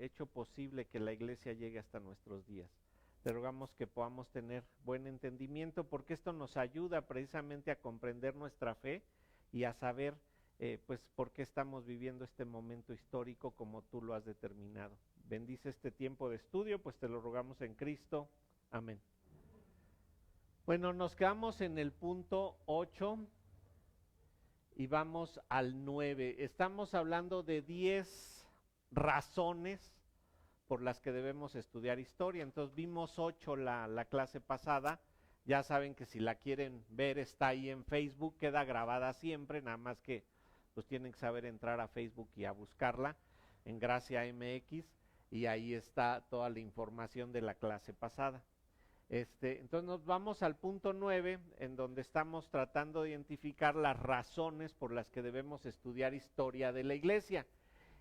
hecho posible que la iglesia llegue hasta nuestros días. Te rogamos que podamos tener buen entendimiento, porque esto nos ayuda precisamente a comprender nuestra fe y a saber pues por qué estamos viviendo este momento histórico como tú lo has determinado. Bendice este tiempo de estudio, pues te lo rogamos en Cristo. Amén. Bueno, nos quedamos en el punto 8 y vamos al 9. Estamos hablando de 10 razones por las que debemos estudiar historia. Entonces vimos 8 la clase pasada. Ya saben que si la quieren ver está ahí en Facebook, queda grabada siempre, nada más que pues tienen que saber entrar a Facebook y a buscarla en Gracia MX, y ahí está toda la información de la clase pasada. Entonces nos vamos al punto 9, en donde estamos tratando de identificar las razones por las que debemos estudiar historia de la iglesia.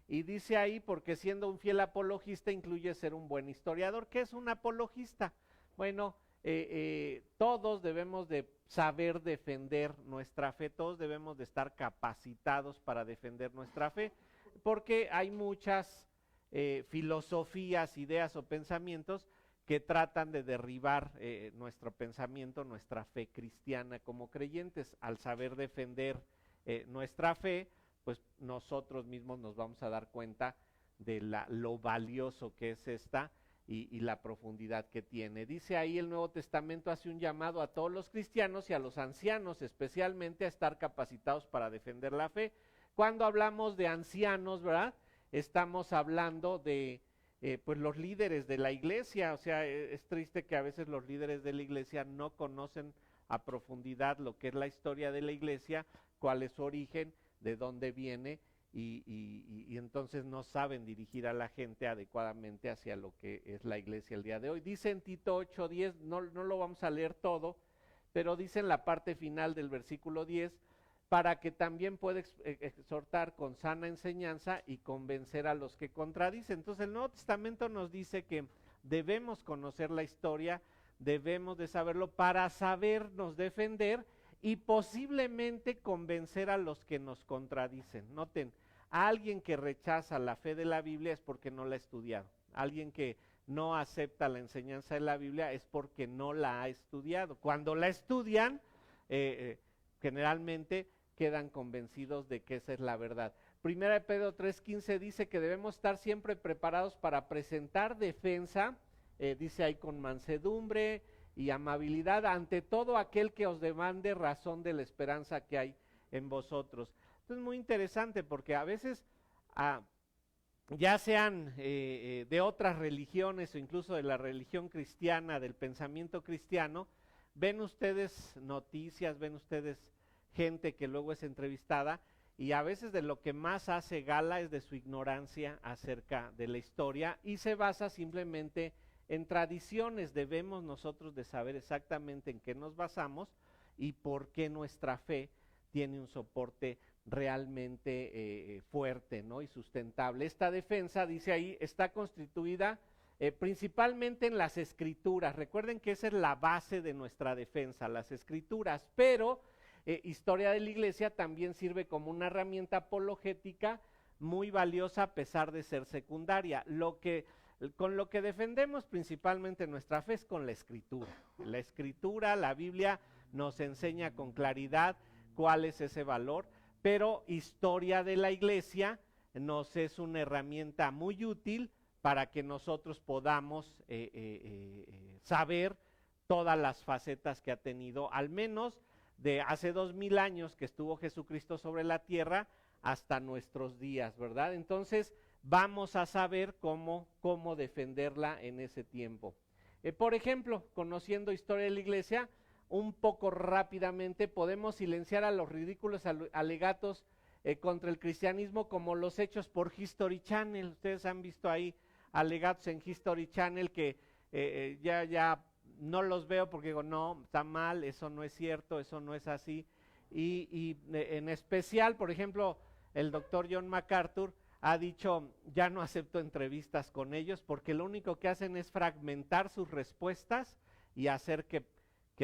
Y dice ahí, porque siendo un fiel apologista incluye ser un buen historiador. ¿Qué es un apologista? Bueno, todos debemos de saber defender nuestra fe, todos debemos de estar capacitados para defender nuestra fe, porque hay muchas filosofías, ideas o pensamientos que tratan de derribar nuestro pensamiento, nuestra fe cristiana como creyentes. Al saber defender nuestra fe, pues nosotros mismos nos vamos a dar cuenta de lo valioso que es esta y la profundidad que tiene. Dice ahí el Nuevo Testamento hace un llamado a todos los cristianos y a los ancianos especialmente a estar capacitados para defender la fe. Cuando hablamos de ancianos, ¿verdad? Estamos hablando de pues los líderes de la iglesia. O sea, es triste que a veces los líderes de la iglesia no conocen a profundidad lo que es la historia de la iglesia, cuál es su origen, de dónde viene, y entonces no saben dirigir a la gente adecuadamente hacia lo que es la iglesia el día de hoy. Dice en Tito 8:10, no lo vamos a leer todo, pero dice en la parte final del versículo 10, para que también pueda exhortar con sana enseñanza y convencer a los que contradicen. Entonces el Nuevo Testamento nos dice que debemos conocer la historia, debemos de saberlo para sabernos defender y posiblemente convencer a los que nos contradicen. Noten, a alguien que rechaza la fe de la Biblia es porque no la ha estudiado. Alguien que no acepta la enseñanza de la Biblia es porque no la ha estudiado. Cuando la estudian, generalmente quedan convencidos de que esa es la verdad. Primera de Pedro 3:15 dice que debemos estar siempre preparados para presentar defensa, dice ahí con mansedumbre y amabilidad ante todo aquel que os demande razón de la esperanza que hay en vosotros. Esto es muy interesante porque a veces, ya sean de otras religiones o incluso de la religión cristiana, del pensamiento cristiano, ven ustedes noticias, ven ustedes gente que luego es entrevistada y a veces de lo que más hace gala es de su ignorancia acerca de la historia y se basa simplemente en tradiciones. Debemos nosotros de saber exactamente en qué nos basamos y por qué nuestra fe tiene un soporte realmente fuerte, ¿no? Y sustentable. Esta defensa, dice ahí, está constituida principalmente en las escrituras. Recuerden que esa es la base de nuestra defensa, las escrituras, pero historia de la iglesia también sirve como una herramienta apologética muy valiosa a pesar de ser secundaria. Con lo que defendemos principalmente nuestra fe es con la escritura. La escritura, la Biblia nos enseña con claridad cuál es ese valor, pero historia de la iglesia nos es una herramienta muy útil para que nosotros podamos saber todas las facetas que ha tenido, al menos de hace 2000 años que estuvo Jesucristo sobre la tierra hasta nuestros días, ¿verdad? Entonces vamos a saber cómo defenderla en ese tiempo. Por ejemplo, conociendo historia de la iglesia, un poco rápidamente podemos silenciar a los ridículos alegatos contra el cristianismo como los hechos por History Channel. Ustedes han visto ahí alegatos en History Channel que ya no los veo porque digo, no, está mal, eso no es cierto, eso no es así. Y en especial, por ejemplo, el doctor John MacArthur ha dicho, ya no acepto entrevistas con ellos porque lo único que hacen es fragmentar sus respuestas y hacer que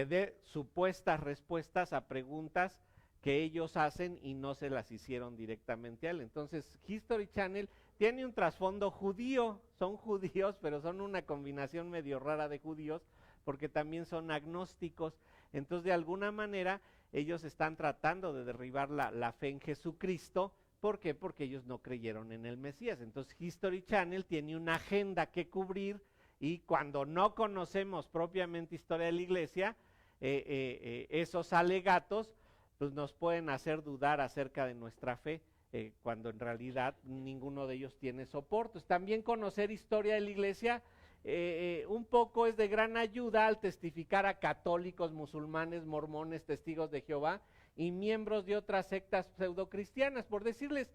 dé supuestas respuestas a preguntas que ellos hacen y no se las hicieron directamente a él. Entonces, History Channel tiene un trasfondo judío, son judíos, pero son una combinación medio rara de judíos, porque también son agnósticos. Entonces, de alguna manera, ellos están tratando de derribar la fe en Jesucristo. ¿Por qué? Porque ellos no creyeron en el Mesías. Entonces, History Channel tiene una agenda que cubrir, y cuando no conocemos propiamente historia de la iglesia, esos alegatos pues nos pueden hacer dudar acerca de nuestra fe, cuando en realidad ninguno de ellos tiene soportes. También conocer historia de la iglesia un poco es de gran ayuda al testificar a católicos, musulmanes, mormones, testigos de Jehová y miembros de otras sectas pseudocristianas. Por decirles,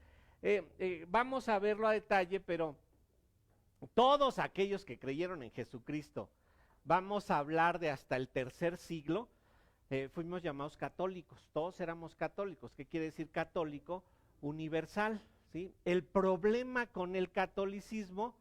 vamos a verlo a detalle, pero todos aquellos que creyeron en Jesucristo, vamos a hablar de hasta el tercer siglo, fuimos llamados católicos, todos éramos católicos. ¿Qué quiere decir católico? Universal, ¿sí? El problema con el catolicismo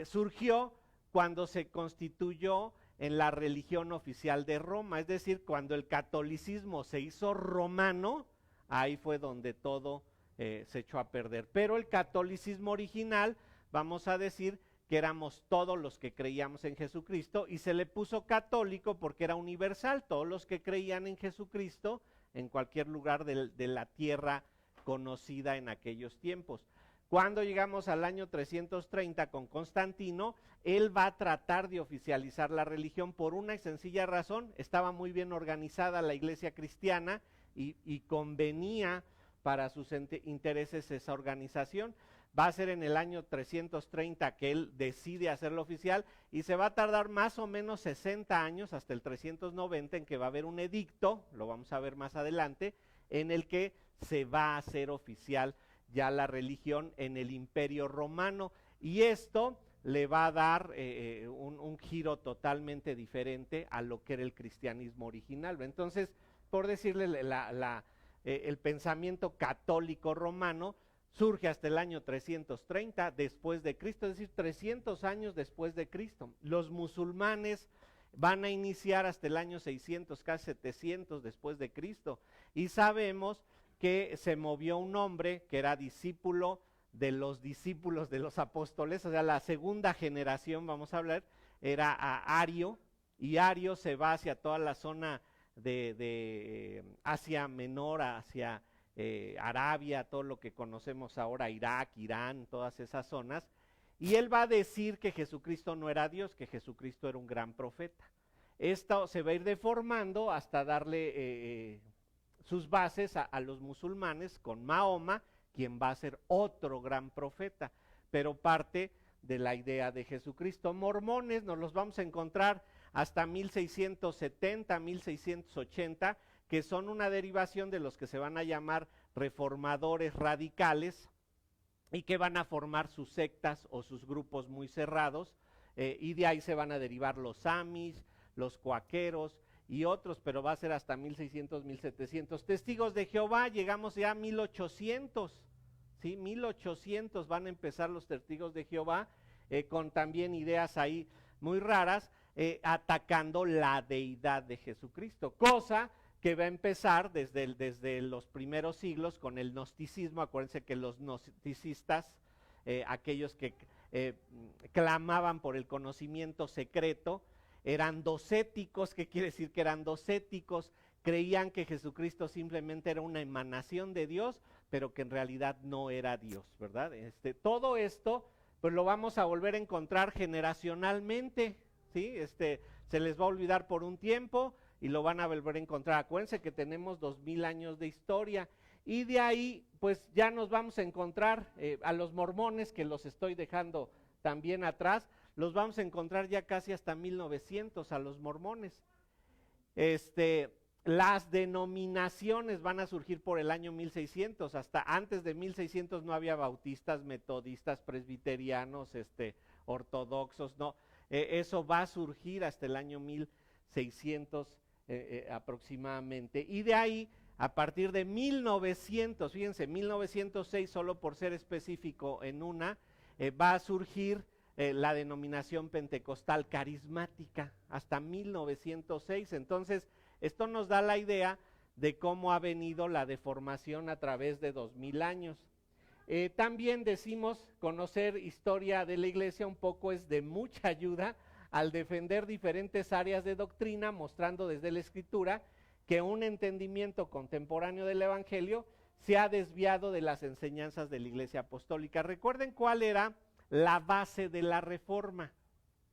surgió cuando se constituyó en la religión oficial de Roma, es decir, cuando el catolicismo se hizo romano, ahí fue donde todo se echó a perder. Pero el catolicismo original, vamos a decir que éramos todos los que creíamos en Jesucristo, y se le puso católico porque era universal, todos los que creían en Jesucristo en cualquier lugar de la tierra conocida en aquellos tiempos. Cuando llegamos al año 330 con Constantino, él va a tratar de oficializar la religión por una sencilla razón: estaba muy bien organizada la iglesia cristiana y convenía para sus intereses esa organización. Va a ser en el año 330 que él decide hacerlo oficial, y se va a tardar más o menos 60 años, hasta el 390, en que va a haber un edicto, lo vamos a ver más adelante, en el que se va a hacer oficial ya la religión en el Imperio Romano, y esto le va a dar un giro totalmente diferente a lo que era el cristianismo original. Entonces, por decirle, el pensamiento católico romano surge hasta el año 330 después de Cristo, es decir, 300 años después de Cristo. Los musulmanes van a iniciar hasta el año 600, casi 700 después de Cristo, y sabemos que se movió un hombre que era discípulo de los discípulos de los apóstoles, o sea, la segunda generación, vamos a hablar, era a Ario, y Ario se va hacia toda la zona de Asia Menor, hacia Arabia, todo lo que conocemos ahora, Irak, Irán, todas esas zonas, y él va a decir que Jesucristo no era Dios, que Jesucristo era un gran profeta. Esto se va a ir deformando hasta darle sus bases a los musulmanes con Mahoma, quien va a ser otro gran profeta, pero parte de la idea de Jesucristo. Mormones nos los vamos a encontrar hasta 1670, 1680, que son una derivación de los que se van a llamar reformadores radicales, y que van a formar sus sectas o sus grupos muy cerrados, y de ahí se van a derivar los Amish, los cuaqueros y otros, pero va a ser hasta 1600, 1700. Testigos de Jehová, llegamos ya a 1800, ¿sí? 1800 van a empezar los testigos de Jehová, con también ideas ahí muy raras, atacando la deidad de Jesucristo, cosa que va a empezar desde los primeros siglos con el gnosticismo. Acuérdense que los gnosticistas, aquellos que clamaban por el conocimiento secreto, eran docéticos. ¿Qué quiere decir que eran docéticos? Creían que Jesucristo simplemente era una emanación de Dios, pero que en realidad no era Dios, ¿verdad? Todo esto pues lo vamos a volver a encontrar generacionalmente, ¿sí? Se les va a olvidar por un tiempo y lo van a volver a encontrar. Acuérdense que tenemos 2000 años de historia, y de ahí pues ya nos vamos a encontrar a los mormones, que los estoy dejando también atrás, los vamos a encontrar ya casi hasta 1900 a los mormones. Las denominaciones van a surgir por el año 1600, hasta antes de 1600 no había bautistas, metodistas, presbiterianos, ortodoxos, no, eso va a surgir hasta el año 1600 aproximadamente, y de ahí a partir de 1900, fíjense, 1906, solo por ser específico en una, va a surgir la denominación pentecostal carismática hasta 1906. Entonces, esto nos da la idea de cómo ha venido la deformación a través de 2000 años. También decimos conocer historia de la iglesia un poco es de mucha ayuda al defender diferentes áreas de doctrina, mostrando desde la escritura que un entendimiento contemporáneo del evangelio se ha desviado de las enseñanzas de la iglesia apostólica. Recuerden cuál era la base de la reforma,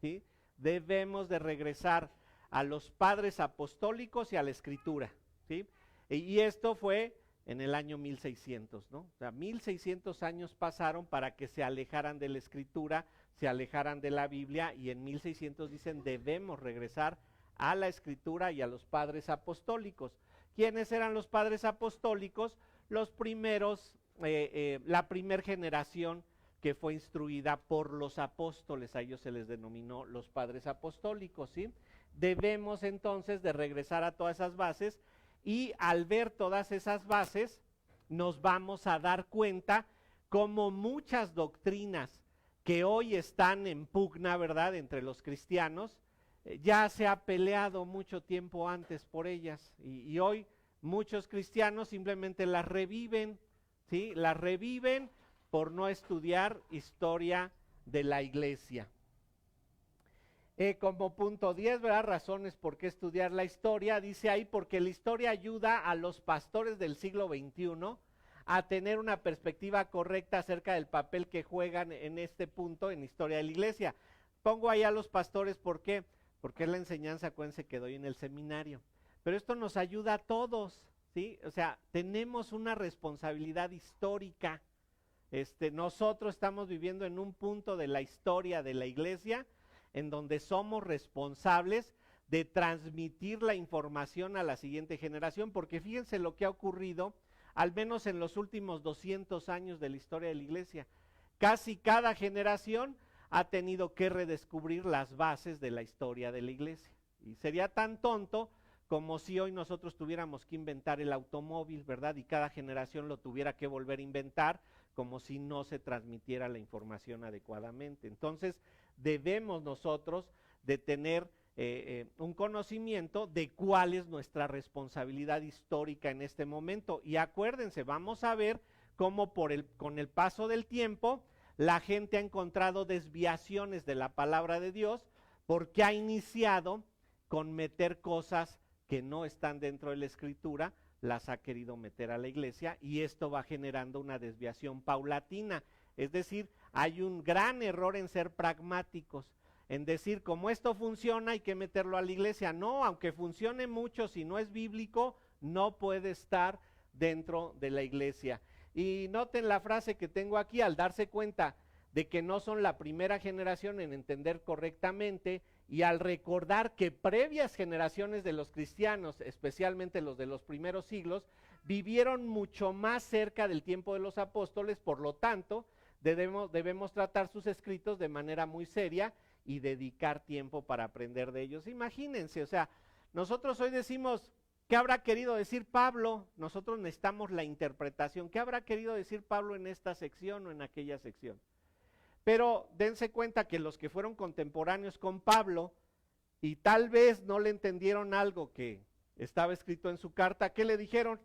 ¿sí? Debemos de regresar a los padres apostólicos y a la escritura, ¿sí? Y esto fue en el año 1600, ¿no? O sea, 1600 años pasaron para que se alejaran de la escritura, se alejaran de la Biblia, y en 1600 dicen debemos regresar a la escritura y a los padres apostólicos. ¿Quiénes eran los padres apostólicos? Los primeros, la primera generación que fue instruida por los apóstoles, a ellos se les denominó los padres apostólicos, ¿sí? Debemos entonces de regresar a todas esas bases, y al ver todas esas bases nos vamos a dar cuenta como muchas doctrinas que hoy están en pugna, ¿verdad?, entre los cristianos, ya se ha peleado mucho tiempo antes por ellas, y hoy muchos cristianos simplemente las reviven, ¿sí? Las reviven por no estudiar historia de la iglesia. Como punto 10, ¿verdad? Razones por qué estudiar la historia. Dice ahí, porque la historia ayuda a los pastores del siglo XXI a tener una perspectiva correcta acerca del papel que juegan en este punto en historia de la iglesia. Pongo ahí a los pastores, ¿por qué? Porque es la enseñanza, acuérdense, que doy en el seminario. Pero esto nos ayuda a todos, ¿sí? O sea, tenemos una responsabilidad histórica. Nosotros estamos viviendo en un punto de la historia de la iglesia en donde somos responsables de transmitir la información a la siguiente generación, porque fíjense lo que ha ocurrido, al menos en los últimos 200 años de la historia de la iglesia. Casi cada generación ha tenido que redescubrir las bases de la historia de la iglesia. Y sería tan tonto como si hoy nosotros tuviéramos que inventar el automóvil, ¿verdad? Y cada generación lo tuviera que volver a inventar, como si no se transmitiera la información adecuadamente. Entonces, debemos nosotros de tener un conocimiento de cuál es nuestra responsabilidad histórica en este momento. Y acuérdense, vamos a ver cómo con el paso del tiempo la gente ha encontrado desviaciones de la palabra de Dios, porque ha iniciado con meter cosas que no están dentro de la escritura, las ha querido meter a la iglesia, y esto va generando una desviación paulatina. Es decir, hay un gran error en ser pragmáticos, en decir, como esto funciona hay que meterlo a la iglesia. No, aunque funcione mucho, si no es bíblico, no puede estar dentro de la iglesia. Y noten la frase que tengo aquí, al darse cuenta de que no son la primera generación en entender correctamente, y al recordar que previas generaciones de los cristianos, especialmente los de los primeros siglos, vivieron mucho más cerca del tiempo de los apóstoles, por lo tanto, debemos tratar sus escritos de manera muy seria y dedicar tiempo para aprender de ellos. Imagínense, o sea, nosotros hoy decimos, ¿qué habrá querido decir Pablo? Nosotros necesitamos la interpretación. ¿Qué habrá querido decir Pablo en esta sección o en aquella sección? Pero dense cuenta que los que fueron contemporáneos con Pablo y tal vez no le entendieron algo que estaba escrito en su carta, ¿qué le dijeron?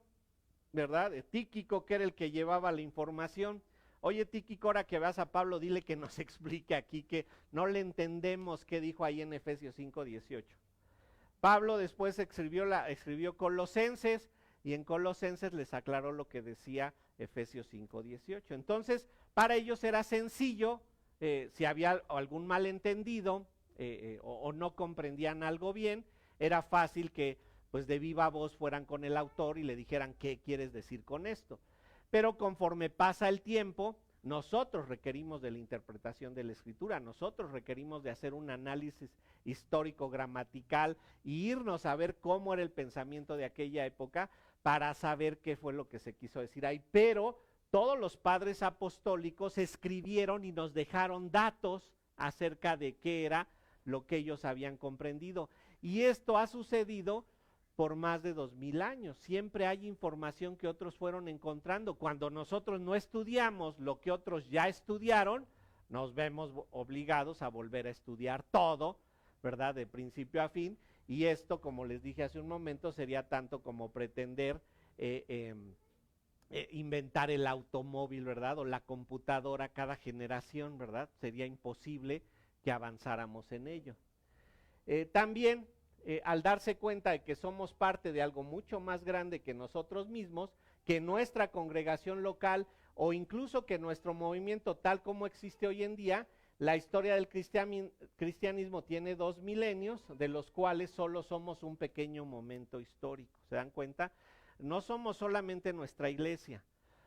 ¿Verdad? Tíquico, que era el que llevaba la información. Oye, Tíquico, ahora que veas a Pablo, dile que nos explique aquí, que no le entendemos qué dijo ahí en Efesios 5:18. Pablo después escribió Colosenses, y en Colosenses les aclaró lo que decía Efesios 5:18. Entonces, para ellos era sencillo, si había algún malentendido o no comprendían algo bien, era fácil que pues de viva voz fueran con el autor y le dijeran qué quieres decir con esto. Pero conforme pasa el tiempo, nosotros requerimos de la interpretación de la escritura, nosotros requerimos de hacer un análisis histórico gramatical y irnos a ver cómo era el pensamiento de aquella época para saber qué fue lo que se quiso decir ahí. Pero todos los padres apostólicos escribieron y nos dejaron datos acerca de qué era lo que ellos habían comprendido. Y esto ha sucedido por más de 2000 años. Siempre hay información que otros fueron encontrando. Cuando nosotros no estudiamos lo que otros ya estudiaron, nos vemos obligados a volver a estudiar todo, ¿verdad? De principio a fin. Y esto, como les dije hace un momento, sería tanto como pretender inventar el automóvil, ¿verdad? O la computadora cada generación, ¿verdad? Sería imposible que avanzáramos en ello. También, al darse cuenta de que somos parte de algo mucho más grande que nosotros mismos, que nuestra congregación local o incluso que nuestro movimiento tal como existe hoy en día, la historia del cristianismo tiene 2 milenios, de los cuales solo somos un pequeño momento histórico. ¿Se dan cuenta? No somos solamente nuestra iglesia,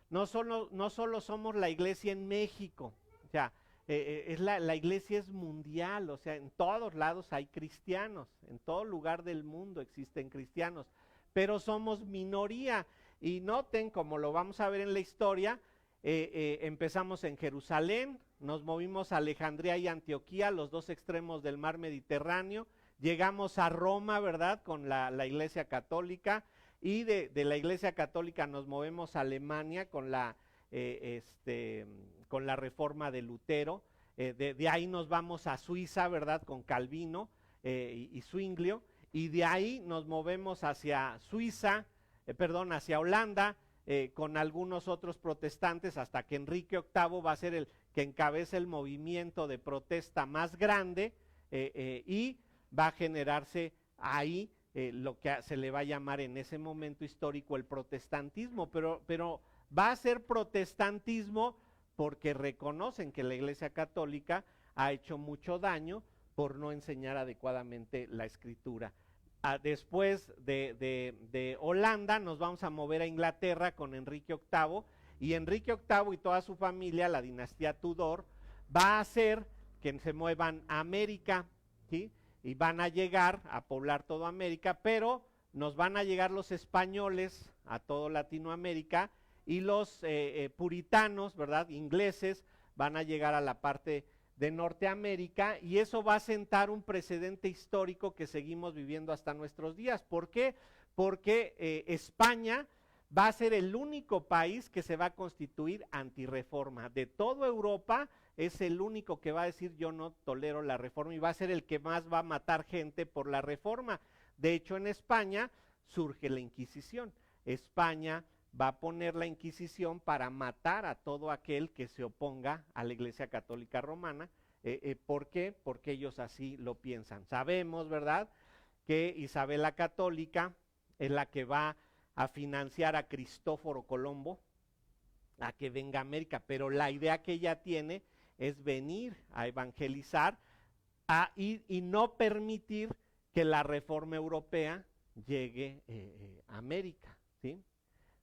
no solo somos la iglesia en México, o sea, la iglesia es mundial, o sea, en todos lados hay cristianos, en todo lugar del mundo existen cristianos, pero somos minoría. Y noten, como lo vamos a ver en la historia, empezamos en Jerusalén, nos movimos a Alejandría y Antioquía, los dos extremos del mar Mediterráneo, llegamos a Roma, ¿verdad?, con la iglesia católica, y de la iglesia católica nos movemos a Alemania con la reforma de Lutero, de ahí nos vamos a Suiza, ¿verdad?, con Calvino y Zwinglio, y de ahí nos movemos hacia Suiza, hacia Holanda, con algunos otros protestantes, hasta que Enrique VIII va a ser el que encabeza el movimiento de protesta más grande, y va a generarse ahí lo que se le va a llamar en ese momento histórico el protestantismo, pero va a ser protestantismo porque reconocen que la Iglesia Católica ha hecho mucho daño por no enseñar adecuadamente la Escritura. Después de Holanda nos vamos a mover a Inglaterra con Enrique VIII, y Enrique VIII y toda su familia, la dinastía Tudor, va a hacer que se muevan a América, ¿sí?, y van a llegar a poblar toda América, pero nos van a llegar los españoles a toda Latinoamérica, y los puritanos, ¿verdad?, ingleses, van a llegar a la parte de Norteamérica, y eso va a sentar un precedente histórico que seguimos viviendo hasta nuestros días. ¿Por qué? Porque España va a ser el único país que se va a constituir antirreforma. De toda Europa es el único que va a decir yo no tolero la reforma, y va a ser el que más va a matar gente por la reforma. De hecho, en España surge la Inquisición. España va a poner la Inquisición para matar a todo aquel que se oponga a la Iglesia Católica Romana. ¿Por qué? Porque ellos así lo piensan. Sabemos, ¿verdad?, que Isabel la Católica es la que va a financiar a Cristóforo Colombo a que venga a América, pero la idea que ella tiene es venir a evangelizar y no permitir que la reforma europea llegue a América, ¿sí?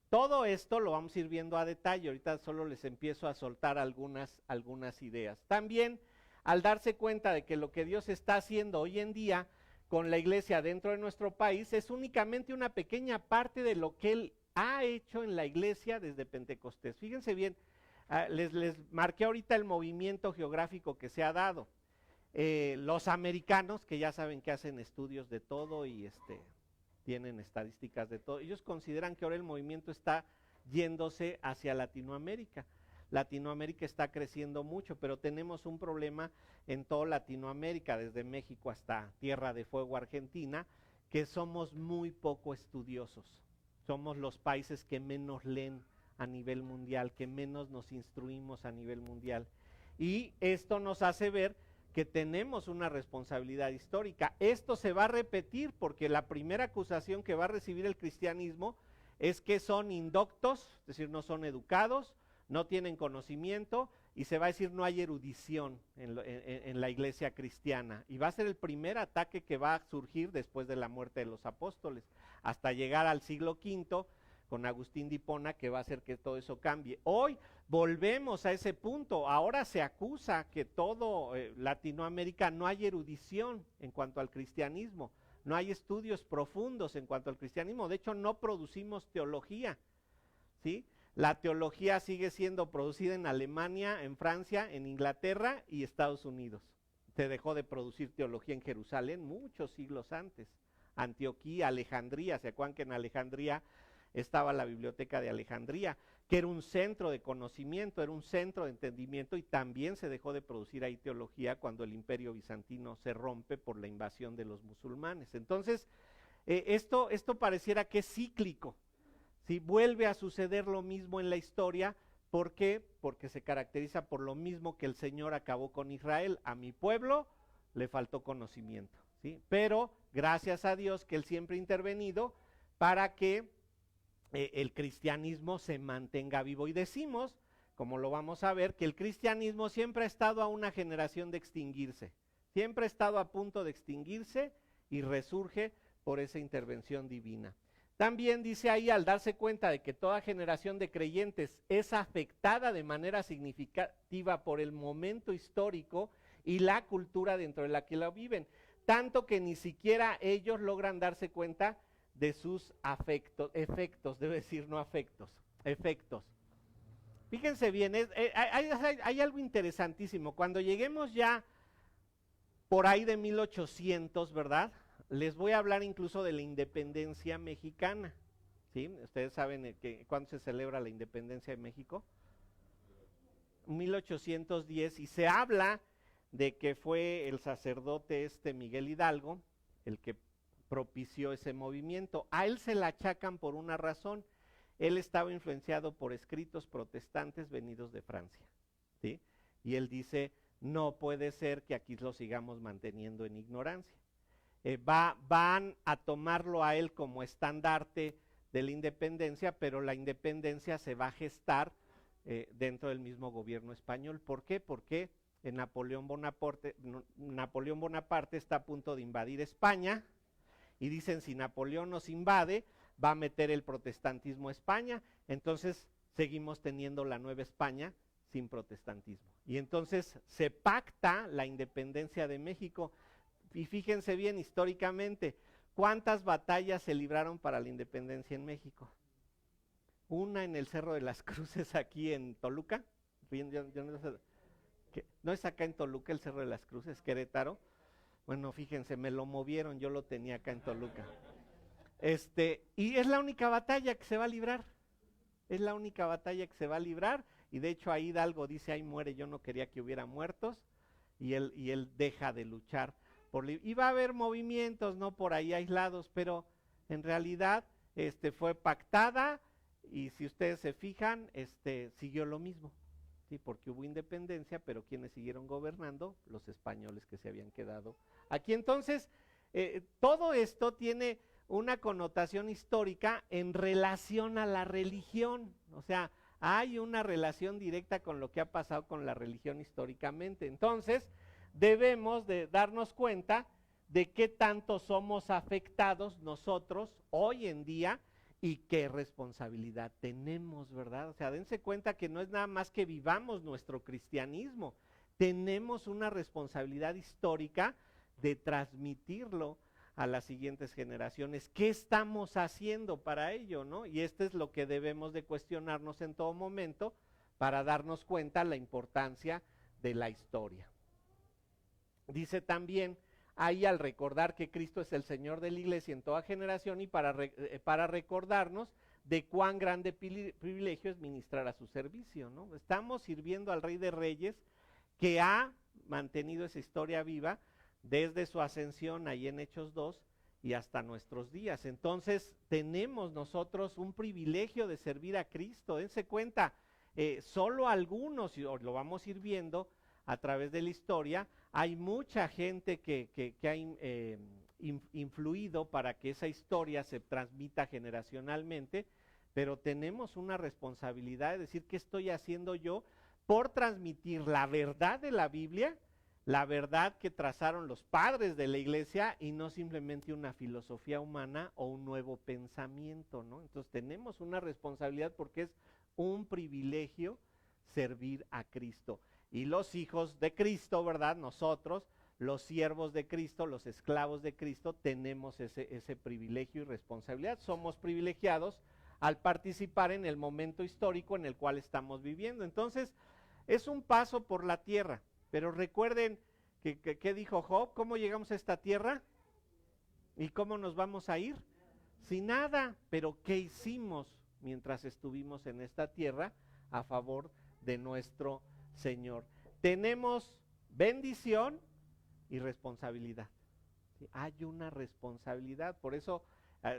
Todo esto lo vamos a ir viendo a detalle, ahorita solo les empiezo a soltar algunas ideas. También, al darse cuenta de que lo que Dios está haciendo hoy en día con la iglesia dentro de nuestro país es únicamente una pequeña parte de lo que Él ha hecho en la iglesia desde Pentecostés. Fíjense bien, les marqué ahorita el movimiento geográfico que se ha dado. Los americanos, que ya saben que hacen estudios de todo y tienen estadísticas de todo, ellos consideran que ahora el movimiento está yéndose hacia Latinoamérica. Latinoamérica está creciendo mucho, pero tenemos un problema en toda Latinoamérica, desde México hasta Tierra de Fuego, Argentina, que somos muy poco estudiosos. Somos los países que menos leen a nivel mundial, que menos nos instruimos a nivel mundial. Y esto nos hace ver que tenemos una responsabilidad histórica. Esto se va a repetir porque la primera acusación que va a recibir el cristianismo es que son indoctos, es decir, no son educados, no tienen conocimiento, y se va a decir no hay erudición en la iglesia cristiana. Y va a ser el primer ataque que va a surgir después de la muerte de los apóstoles, hasta llegar al siglo V con Agustín de Hipona, que va a hacer que todo eso cambie. Hoy volvemos a ese punto. Ahora se acusa que todo Latinoamérica no hay erudición en cuanto al cristianismo, no hay estudios profundos en cuanto al cristianismo. De hecho, no producimos teología, ¿sí? La teología sigue siendo producida en Alemania, en Francia, en Inglaterra y Estados Unidos. Se dejó de producir teología en Jerusalén muchos siglos antes. Antioquía, Alejandría, ¿se acuerdan que en Alejandría estaba la biblioteca de Alejandría, que era un centro de conocimiento, era un centro de entendimiento, y también se dejó de producir ahí teología cuando el imperio bizantino se rompe por la invasión de los musulmanes? Entonces, esto pareciera que es cíclico, ¿sí? Vuelve a suceder lo mismo en la historia. ¿Por qué? Porque se caracteriza por lo mismo que el Señor acabó con Israel. A mi pueblo le faltó conocimiento, ¿sí? Pero gracias a Dios que Él siempre ha intervenido para que el cristianismo se mantenga vivo. Y decimos, como lo vamos a ver, que el cristianismo siempre ha estado a una generación de extinguirse. Siempre ha estado a punto de extinguirse y resurge por esa intervención divina. También dice ahí, al darse cuenta de que toda generación de creyentes es afectada de manera significativa por el momento histórico y la cultura dentro de la que la viven, tanto que ni siquiera ellos logran darse cuenta de sus efectos, debo decir, no afectos, efectos. Fíjense bien, hay algo interesantísimo. Cuando lleguemos ya por ahí de 1800, ¿verdad? Les voy a hablar incluso de la independencia mexicana, ¿sí? Ustedes saben cuándo se celebra la independencia de México. 1810, y se habla de que fue el sacerdote Miguel Hidalgo el que propició ese movimiento. A él se la achacan por una razón. Él estaba influenciado por escritos protestantes venidos de Francia, ¿sí? Y él dice, no puede ser que aquí lo sigamos manteniendo en ignorancia. Van a tomarlo a él como estandarte de la independencia, pero la independencia se va a gestar dentro del mismo gobierno español. ¿Por qué? Porque Napoleón Bonaparte está a punto de invadir España, y dicen, si Napoleón nos invade, va a meter el protestantismo a España, entonces seguimos teniendo la Nueva España sin protestantismo. Y entonces se pacta la independencia de México. Y fíjense bien, históricamente, ¿cuántas batallas se libraron para la independencia en México? Una en el Cerro de las Cruces, aquí en Toluca. ¿No es acá en Toluca el Cerro de las Cruces, Querétaro? Bueno, fíjense, me lo movieron, yo lo tenía acá en Toluca. Y es la única batalla que se va a librar. Es la única batalla que se va a librar. Y de hecho ahí Hidalgo dice, ahí muere, yo no quería que hubiera muertos. Y él deja de luchar. Y va a haber movimientos, ¿no? Por ahí aislados, pero en realidad fue pactada, y si ustedes se fijan, siguió lo mismo, ¿sí? Porque hubo independencia, pero quienes siguieron gobernando, los españoles que se habían quedado aquí. Entonces, todo esto tiene una connotación histórica en relación a la religión. O sea, hay una relación directa con lo que ha pasado con la religión históricamente. Entonces, debemos de darnos cuenta de qué tanto somos afectados nosotros hoy en día y qué responsabilidad tenemos, ¿verdad? O sea, dense cuenta que no es nada más que vivamos nuestro cristianismo, tenemos una responsabilidad histórica de transmitirlo a las siguientes generaciones. ¿Qué estamos haciendo para ello, no? Y esto es lo que debemos de cuestionarnos en todo momento para darnos cuenta de la importancia de la historia. Dice también ahí, al recordar que Cristo es el Señor de la iglesia en toda generación, y para recordarnos de cuán grande privilegio es ministrar a su servicio, ¿no? Estamos sirviendo al Rey de Reyes, que ha mantenido esa historia viva desde su ascensión ahí en Hechos 2 y hasta nuestros días. Entonces tenemos nosotros un privilegio de servir a Cristo. Dense cuenta, solo algunos, y lo vamos a ir viendo a través de la historia, hay mucha gente que ha influido para que esa historia se transmita generacionalmente, pero tenemos una responsabilidad de decir, ¿qué estoy haciendo yo por transmitir la verdad de la Biblia, la verdad que trazaron los padres de la iglesia, y no simplemente una filosofía humana o un nuevo pensamiento, ¿no? Entonces tenemos una responsabilidad, porque es un privilegio servir a Cristo. Y los hijos de Cristo, ¿verdad? Nosotros, los siervos de Cristo, los esclavos de Cristo, tenemos ese privilegio y responsabilidad. Somos privilegiados al participar en el momento histórico en el cual estamos viviendo. Entonces, es un paso por la tierra. Pero recuerden que dijo Job, ¿cómo llegamos a esta tierra? ¿Y cómo nos vamos a ir? Sin nada. Pero ¿qué hicimos mientras estuvimos en esta tierra a favor de nuestro Señor? Tenemos bendición y responsabilidad. ¿Sí? Hay una responsabilidad. Por eso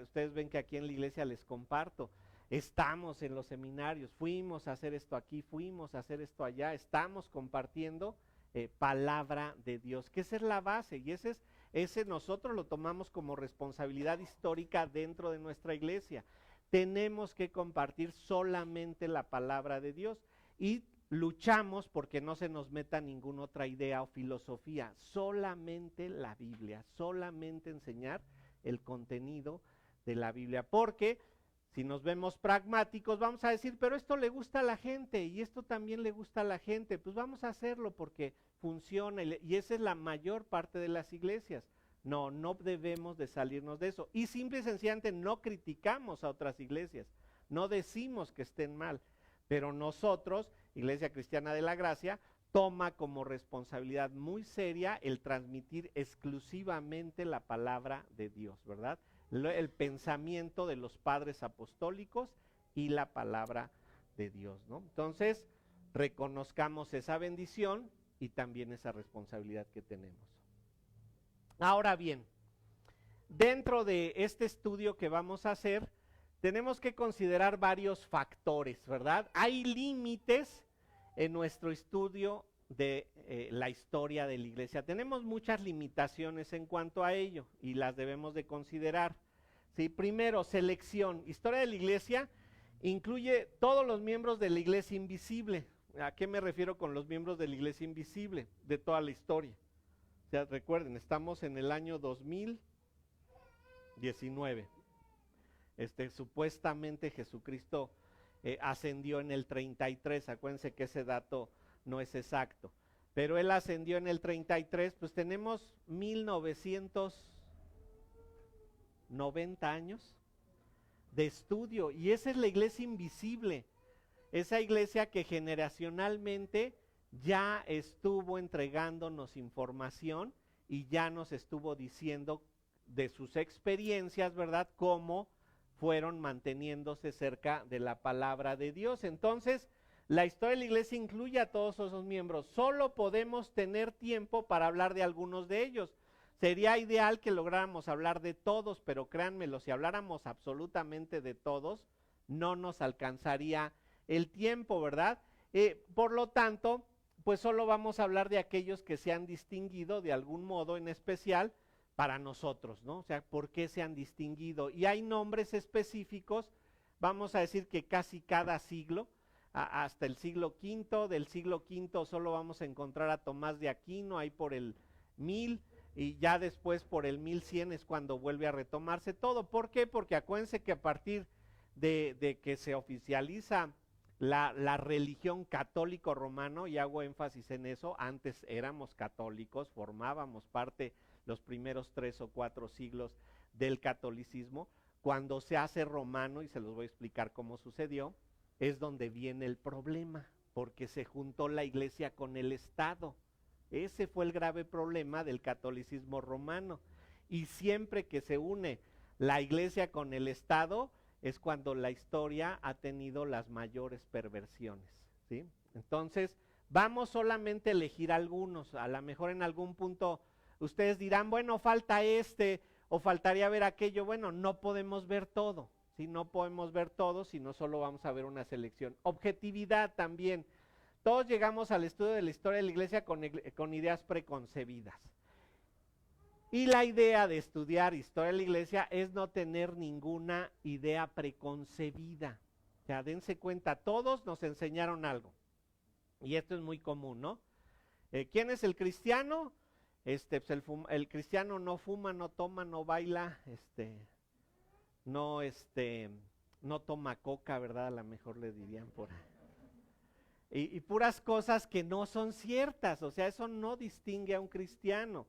ustedes ven que aquí en la iglesia les comparto. estamos en los seminarios, fuimos a hacer esto aquí, fuimos a hacer esto allá, estamos compartiendo palabra de Dios, que esa es la base, y ese nosotros lo tomamos como responsabilidad histórica dentro de nuestra iglesia. Tenemos que compartir solamente la palabra de Dios y luchamos porque no se nos meta ninguna otra idea o filosofía, solamente la Biblia, solamente enseñar el contenido de la Biblia, porque si nos vemos pragmáticos vamos a decir, pero esto le gusta a la gente y esto también le gusta a la gente, pues vamos a hacerlo porque funciona y esa es la mayor parte de las iglesias. No, no debemos de salirnos de eso. Y simple y sencillamente no criticamos a otras iglesias, no decimos que estén mal, pero nosotros, Iglesia Cristiana de la Gracia, toma como responsabilidad muy seria el transmitir exclusivamente la palabra de Dios, ¿verdad? El pensamiento de los padres apostólicos y la palabra de Dios, ¿no? Entonces, reconozcamos esa bendición y también esa responsabilidad que tenemos. Ahora bien, dentro de este estudio que vamos a hacer, tenemos que considerar varios factores, ¿verdad? Hay límites en nuestro estudio de la historia de la iglesia. Tenemos muchas limitaciones en cuanto a ello y las debemos de considerar. ¿Sí? Primero, selección. Historia de la iglesia incluye todos los miembros de la iglesia invisible. ¿A qué me refiero con los miembros de la iglesia invisible? De toda la historia. O sea, recuerden, estamos en el año 2019. Supuestamente Jesucristo ascendió en el 33, acuérdense que ese dato no es exacto, pero él ascendió en el 33, pues tenemos 1990 años de estudio, y esa es la iglesia invisible, esa iglesia que generacionalmente ya estuvo entregándonos información y ya nos estuvo diciendo de sus experiencias, ¿verdad?, cómo fueron manteniéndose cerca de la palabra de Dios. Entonces, la historia de la iglesia incluye a todos esos miembros. Solo podemos tener tiempo para hablar de algunos de ellos. Sería ideal que lográramos hablar de todos, pero créanmelo, si habláramos absolutamente de todos, no nos alcanzaría el tiempo, ¿verdad? Por lo tanto, pues solo vamos a hablar de aquellos que se han distinguido de algún modo en especial para nosotros, ¿no? O sea, ¿por qué se han distinguido? Y hay nombres específicos, vamos a decir que casi cada siglo, hasta el siglo V, del siglo V solo vamos a encontrar a Tomás de Aquino, ahí por el 1000, y ya después por el 1100 es cuando vuelve a retomarse todo. ¿Por qué? Porque acuérdense que a partir de que se oficializa la religión católico romano, y hago énfasis en eso, antes éramos católicos, formábamos parte los primeros 3 o 4 siglos del catolicismo. Cuando se hace romano, y se los voy a explicar cómo sucedió, es donde viene el problema, porque se juntó la iglesia con el Estado. Ese fue el grave problema del catolicismo romano, y siempre que se une la iglesia con el Estado es cuando la historia ha tenido las mayores perversiones, ¿sí? Entonces, vamos solamente a elegir algunos. A lo mejor en algún punto ustedes dirán, bueno, falta o faltaría ver aquello. Bueno, no podemos ver todo, ¿sí? No podemos ver todo, sino solo vamos a ver una selección. Objetividad también. Todos llegamos al estudio de la historia de la iglesia con ideas preconcebidas. Y la idea de estudiar historia de la iglesia es no tener ninguna idea preconcebida. O sea, dense cuenta, todos nos enseñaron algo. Y esto es muy común, ¿no? ¿Quién es el cristiano? Pues el cristiano no fuma, no toma, no baila, no toma coca, ¿verdad? A lo mejor le dirían por ahí. Y puras cosas que no son ciertas, o sea, eso no distingue a un cristiano.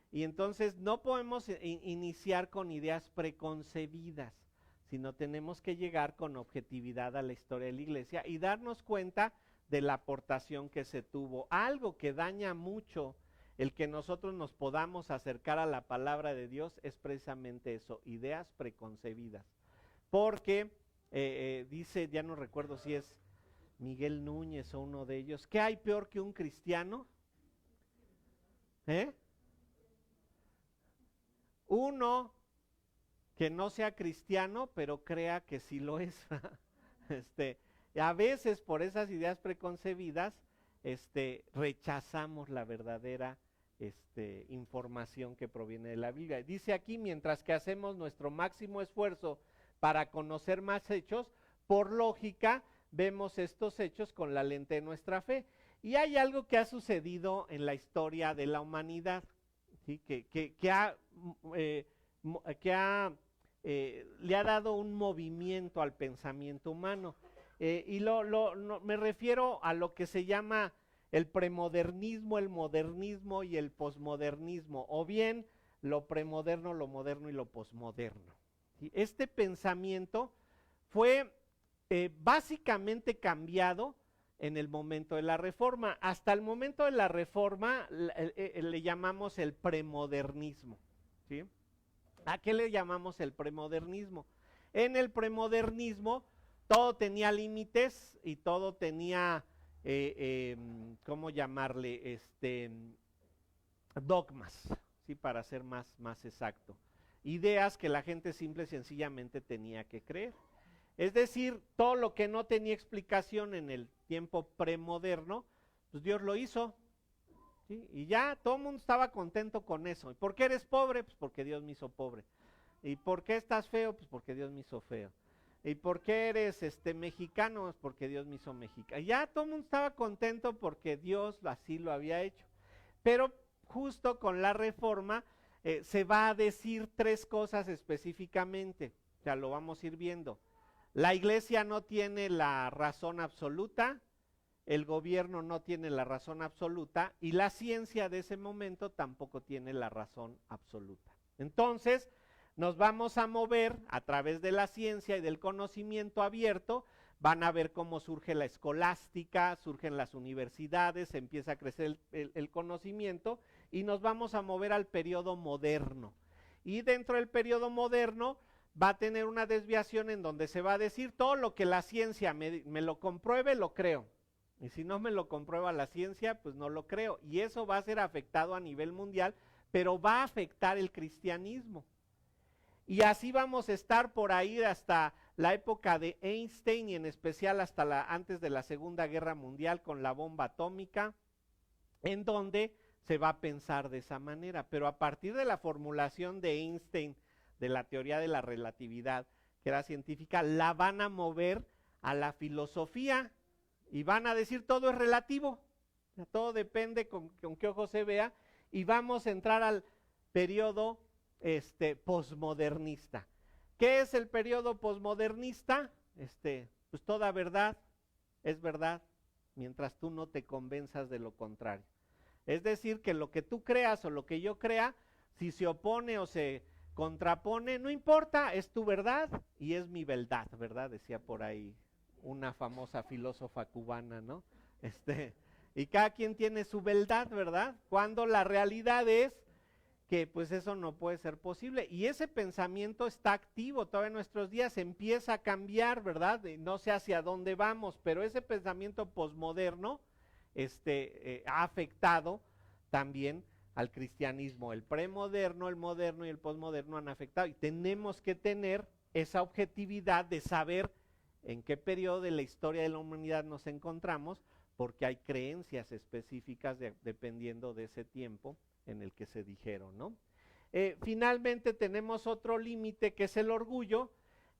Y entonces no podemos iniciar con ideas preconcebidas, sino tenemos que llegar con objetividad a la historia de la iglesia y darnos cuenta de la aportación que se tuvo. Algo que daña mucho el que nosotros nos podamos acercar a la palabra de Dios es precisamente eso, ideas preconcebidas. Porque dice, ya no recuerdo si es Miguel Núñez o uno de ellos, ¿qué hay peor que un cristiano? Uno que no sea cristiano, pero crea que sí lo es. A veces por esas ideas preconcebidas, rechazamos la verdadera información que proviene de la Biblia. Dice aquí, mientras que hacemos nuestro máximo esfuerzo para conocer más hechos, por lógica, vemos estos hechos con la lente de nuestra fe. Y hay algo que ha sucedido en la historia de la humanidad, ¿sí? Le ha dado un movimiento al pensamiento humano. Me refiero a lo que se llama el premodernismo, el modernismo y el posmodernismo, o bien lo premoderno, lo moderno y lo posmoderno. ¿Sí? Este pensamiento fue básicamente cambiado en el momento de la Reforma. Hasta el momento de la Reforma le llamamos el premodernismo. ¿Sí? ¿A qué le llamamos el premodernismo? En el premodernismo todo tenía límites y todo tenía, ¿cómo llamarle? Dogmas, ¿sí? Para ser más exacto. Ideas que la gente simple y sencillamente tenía que creer. Es decir, todo lo que no tenía explicación en el tiempo premoderno, pues Dios lo hizo. ¿Sí? Y ya todo el mundo estaba contento con eso. ¿Y por qué eres pobre? Pues porque Dios me hizo pobre. ¿Y por qué estás feo? Pues porque Dios me hizo feo. ¿Y por qué eres mexicano? Pues porque Dios me hizo mexicano. Y ya todo el mundo estaba contento porque Dios así lo había hecho. Pero justo con la Reforma se va a decir tres cosas específicamente. Ya lo vamos a ir viendo. La iglesia no tiene la razón absoluta, el gobierno no tiene la razón absoluta y la ciencia de ese momento tampoco tiene la razón absoluta. Entonces, nos vamos a mover a través de la ciencia y del conocimiento abierto. Van a ver cómo surge la escolástica, surgen las universidades, empieza a crecer el conocimiento y nos vamos a mover al periodo moderno. Y dentro del periodo moderno va a tener una desviación en donde se va a decir todo lo que la ciencia me lo compruebe, lo creo. Y si no me lo comprueba la ciencia, pues no lo creo. Y eso va a ser afectado a nivel mundial, pero va a afectar el cristianismo. Y así vamos a estar por ahí hasta la época de Einstein y en especial hasta antes de la Segunda Guerra Mundial con la bomba atómica, en donde se va a pensar de esa manera. Pero a partir de la formulación de Einstein de la teoría de la relatividad, que era científica, la van a mover a la filosofía y van a decir todo es relativo, todo depende con qué ojo se vea, y vamos a entrar al periodo posmodernista. ¿Qué es el periodo posmodernista? Pues toda verdad es verdad mientras tú no te convenzas de lo contrario. Es decir, que lo que tú creas o lo que yo crea, si se opone o se contrapone, no importa, es tu verdad y es mi verdad, ¿verdad? Decía por ahí una famosa filósofa cubana, ¿no? Y cada quien tiene su verdad, ¿verdad? Cuando la realidad es que pues eso no puede ser posible. Y ese pensamiento está activo todavía en nuestros días, empieza a cambiar, ¿verdad? No sé hacia dónde vamos, pero ese pensamiento posmoderno ha afectado también al cristianismo. El premoderno, el moderno y el posmoderno han afectado. Y tenemos que tener esa objetividad de saber en qué periodo de la historia de la humanidad nos encontramos, porque hay creencias específicas dependiendo de ese tiempo en el que se dijeron, ¿no? Finalmente tenemos otro límite que es el orgullo,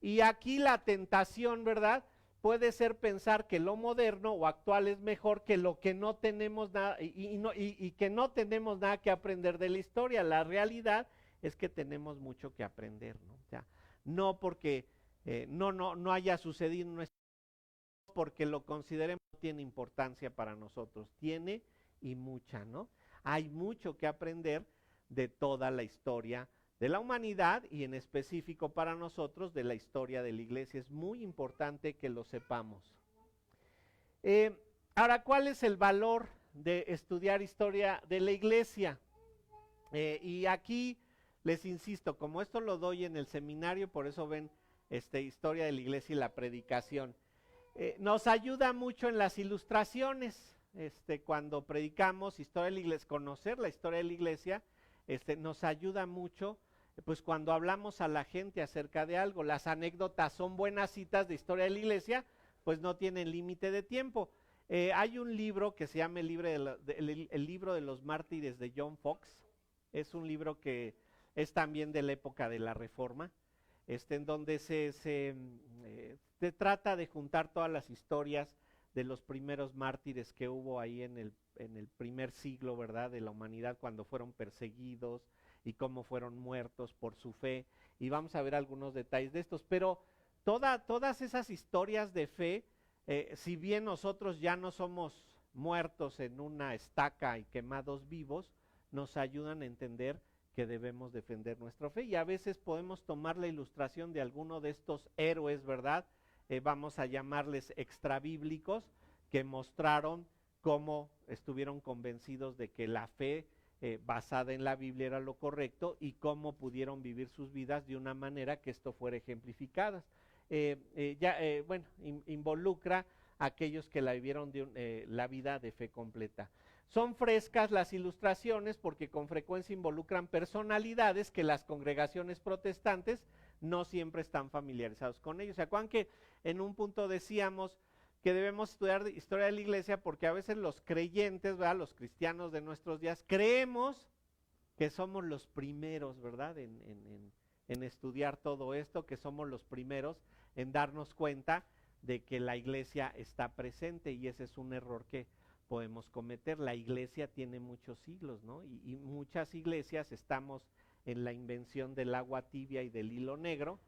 y aquí la tentación, ¿verdad?, puede ser pensar que lo moderno o actual es mejor que lo que no tenemos nada y que no tenemos nada que aprender de la historia. La realidad es que tenemos mucho que aprender, ¿no? O sea, no porque no haya sucedido en nuestra vida, porque lo consideremos no tiene importancia para nosotros, tiene y mucha, ¿no? Hay mucho que aprender de toda la historia de la humanidad y en específico para nosotros de la historia de la iglesia. Es muy importante que lo sepamos. Ahora, ¿cuál es el valor de estudiar historia de la iglesia? Y aquí les insisto, como esto lo doy en el seminario, por eso ven historia de la iglesia y la predicación. Nos ayuda mucho en las ilustraciones. Cuando predicamos historia de la iglesia, conocer la historia de la iglesia, nos ayuda mucho pues cuando hablamos a la gente acerca de algo. Las anécdotas son buenas citas de historia de la iglesia, pues no tienen límite de tiempo. Hay un libro que se llama el libro de los mártires de John Fox. Es un libro que es también de la época de la Reforma, en donde se trata de juntar todas las historias de los primeros mártires que hubo ahí en el primer siglo, ¿verdad?, de la humanidad, cuando fueron perseguidos y cómo fueron muertos por su fe. Y vamos a ver algunos detalles de estos, pero todas esas historias de fe, si bien nosotros ya no somos muertos en una estaca y quemados vivos, nos ayudan a entender que debemos defender nuestra fe. Y a veces podemos tomar la ilustración de alguno de estos héroes, ¿verdad? Vamos a llamarles extrabíblicos, que mostraron cómo estuvieron convencidos de que la fe basada en la Biblia era lo correcto y cómo pudieron vivir sus vidas de una manera que esto fuera ejemplificada. Involucra a aquellos que la vivieron la vida de fe completa. Son frescas las ilustraciones porque con frecuencia involucran personalidades que las congregaciones protestantes no siempre están familiarizados con ellos. ¿Se acuerdan que en un punto decíamos que debemos estudiar historia de la iglesia porque a veces los creyentes, ¿verdad?, los cristianos de nuestros días, creemos que somos los primeros, ¿verdad?, en estudiar todo esto, que somos los primeros en darnos cuenta de que la iglesia está presente, y ese es un error que podemos cometer. La iglesia tiene muchos siglos, ¿no? Y muchas iglesias estamos en la invención del agua tibia y del hilo negro,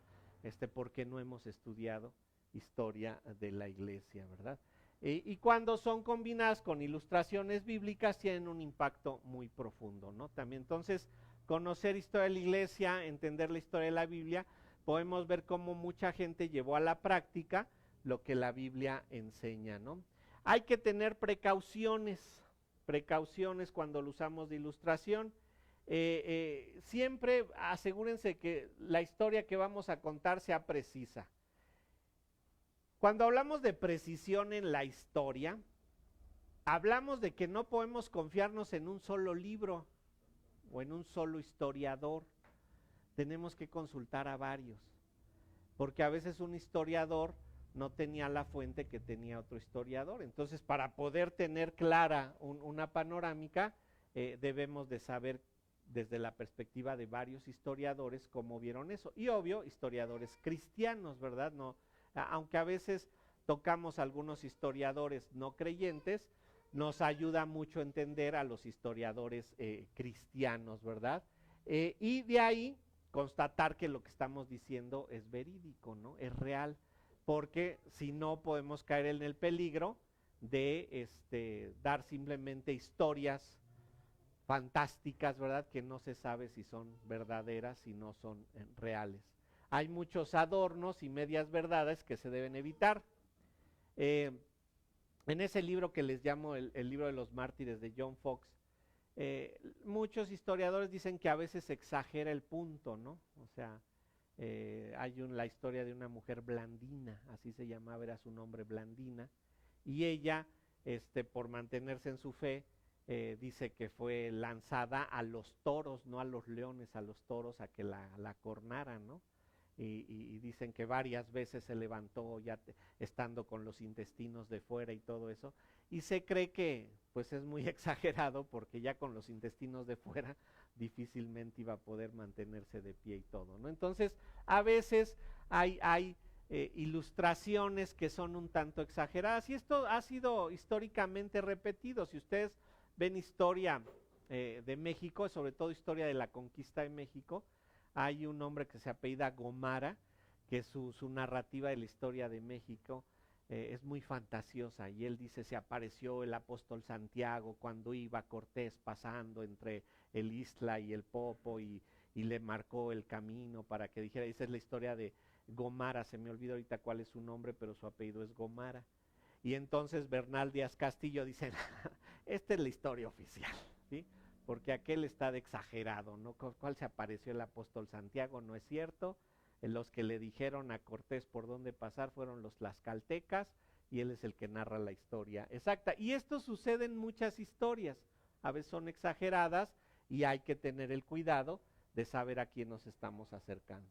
porque no hemos estudiado historia de la iglesia, ¿verdad? Y cuando son combinadas con ilustraciones bíblicas tienen un impacto muy profundo, ¿no? También, entonces, conocer historia de la iglesia, entender la historia de la Biblia, podemos ver cómo mucha gente llevó a la práctica lo que la Biblia enseña, ¿no? Hay que tener precauciones cuando lo usamos de ilustración. Siempre asegúrense que la historia que vamos a contar sea precisa. Cuando hablamos de precisión en la historia, hablamos de que no podemos confiarnos en un solo libro o en un solo historiador. Tenemos que consultar a varios, porque a veces un historiador no tenía la fuente que tenía otro historiador. Entonces, para poder tener clara una panorámica, debemos de saber desde la perspectiva de varios historiadores cómo vieron eso. Y obvio, historiadores cristianos, ¿verdad? No, aunque a veces tocamos algunos historiadores no creyentes, nos ayuda mucho a entender a los historiadores cristianos, ¿verdad? Y de ahí constatar que lo que estamos diciendo es verídico, ¿no? Es real, porque si no podemos caer en el peligro de dar simplemente historias fantásticas, ¿verdad?, que no se sabe si son verdaderas, si no son reales. Hay muchos adornos y medias verdades que se deben evitar. En ese libro que les llamo el libro de los mártires de John Fox, muchos historiadores dicen que a veces exagera el punto, ¿no? O sea, hay la historia de una mujer, Blandina, así se llamaba, era su nombre, Blandina, y ella, por mantenerse en su fe, dice que fue lanzada a los toros, no a los leones, a los toros, a que la cornaran, ¿no? Y dicen que varias veces se levantó ya estando con los intestinos de fuera y todo eso, y se cree que pues es muy exagerado, porque ya con los intestinos de fuera difícilmente iba a poder mantenerse de pie y todo, ¿no? Entonces, a veces hay ilustraciones que son un tanto exageradas, y esto ha sido históricamente repetido. Si ustedes ven historia de México, sobre todo historia de la conquista de México, hay un hombre que se apellida Gomara, que su narrativa de la historia de México es muy fantasiosa, y él dice: se apareció el apóstol Santiago cuando iba Cortés pasando entre el Ixtla y el Popo, y le marcó el camino para que dijera. Esa es la historia de Gomara, se me olvidó ahorita cuál es su nombre, pero su apellido es Gomara. Y entonces Bernal Díaz Castillo dice: esta es la historia oficial, ¿sí?, porque aquel está de exagerado, ¿no? ¿Cuál se apareció el apóstol Santiago? No es cierto. Los que le dijeron a Cortés por dónde pasar fueron los tlaxcaltecas, y él es el que narra la historia exacta. Y esto sucede en muchas historias, a veces son exageradas, y hay que tener el cuidado de saber a quién nos estamos acercando.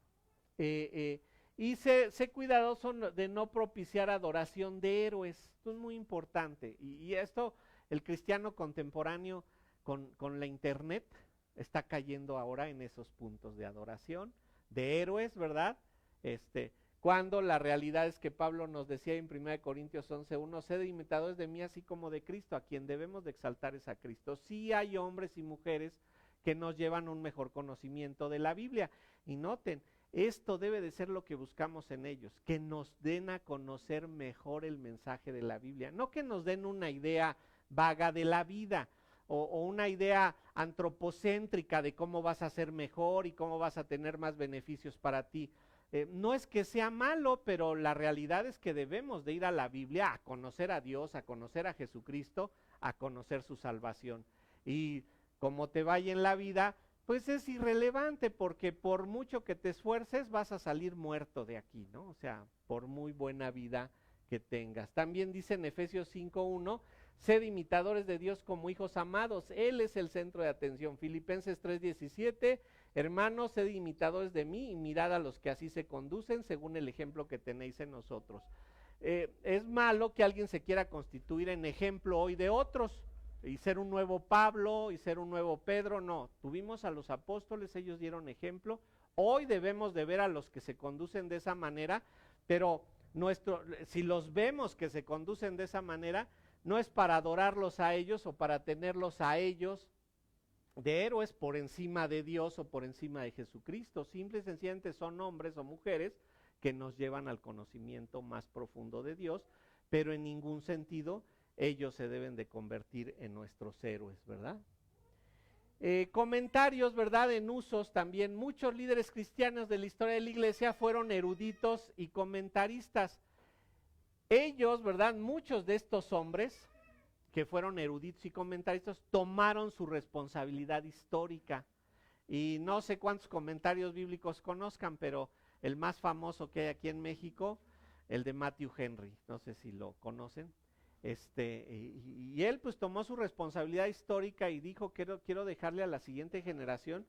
Y sé cuidadoso de no propiciar adoración de héroes. Esto es muy importante. Y esto, el cristiano contemporáneo con la internet está cayendo ahora en esos puntos de adoración, de héroes, ¿verdad? Cuando la realidad es que Pablo nos decía en 1 Corintios 11:1, sed imitadores de mí así como de Cristo, a quien debemos de exaltar es a Cristo. Sí hay hombres y mujeres que nos llevan un mejor conocimiento de la Biblia. Y noten, esto debe de ser lo que buscamos en ellos, que nos den a conocer mejor el mensaje de la Biblia, no que nos den una idea vaga de la vida o una idea antropocéntrica de cómo vas a ser mejor y cómo vas a tener más beneficios para ti. No es que sea malo, pero la realidad es que debemos de ir a la Biblia a conocer a Dios, a conocer a Jesucristo, a conocer su salvación. Y como te vaya en la vida, pues es irrelevante, porque por mucho que te esfuerces vas a salir muerto de aquí, ¿no? O sea, por muy buena vida que tengas. También dice en Efesios 5:1, sed imitadores de Dios como hijos amados, Él es el centro de atención. Filipenses 3:17, hermanos, sed imitadores de mí y mirad a los que así se conducen según el ejemplo que tenéis en nosotros. Es malo que alguien se quiera constituir en ejemplo hoy de otros, y ser un nuevo Pablo, y ser un nuevo Pedro. No, tuvimos a los apóstoles, ellos dieron ejemplo. Hoy debemos de ver a los que se conducen de esa manera, pero si los vemos que se conducen de esa manera, no es para adorarlos a ellos o para tenerlos a ellos de héroes por encima de Dios o por encima de Jesucristo. Simple y sencillamente son hombres o mujeres que nos llevan al conocimiento más profundo de Dios, pero en ningún sentido ellos se deben de convertir en nuestros héroes, ¿verdad? Comentarios, ¿verdad? En usos también. Muchos líderes cristianos de la historia de la iglesia fueron eruditos y comentaristas. Ellos, ¿verdad? Muchos de estos hombres que fueron eruditos y comentaristas tomaron su responsabilidad histórica. Y no sé cuántos comentarios bíblicos conozcan, pero el más famoso que hay aquí en México, el de Matthew Henry, no sé si lo conocen. Y él pues tomó su responsabilidad histórica y dijo, quiero dejarle a la siguiente generación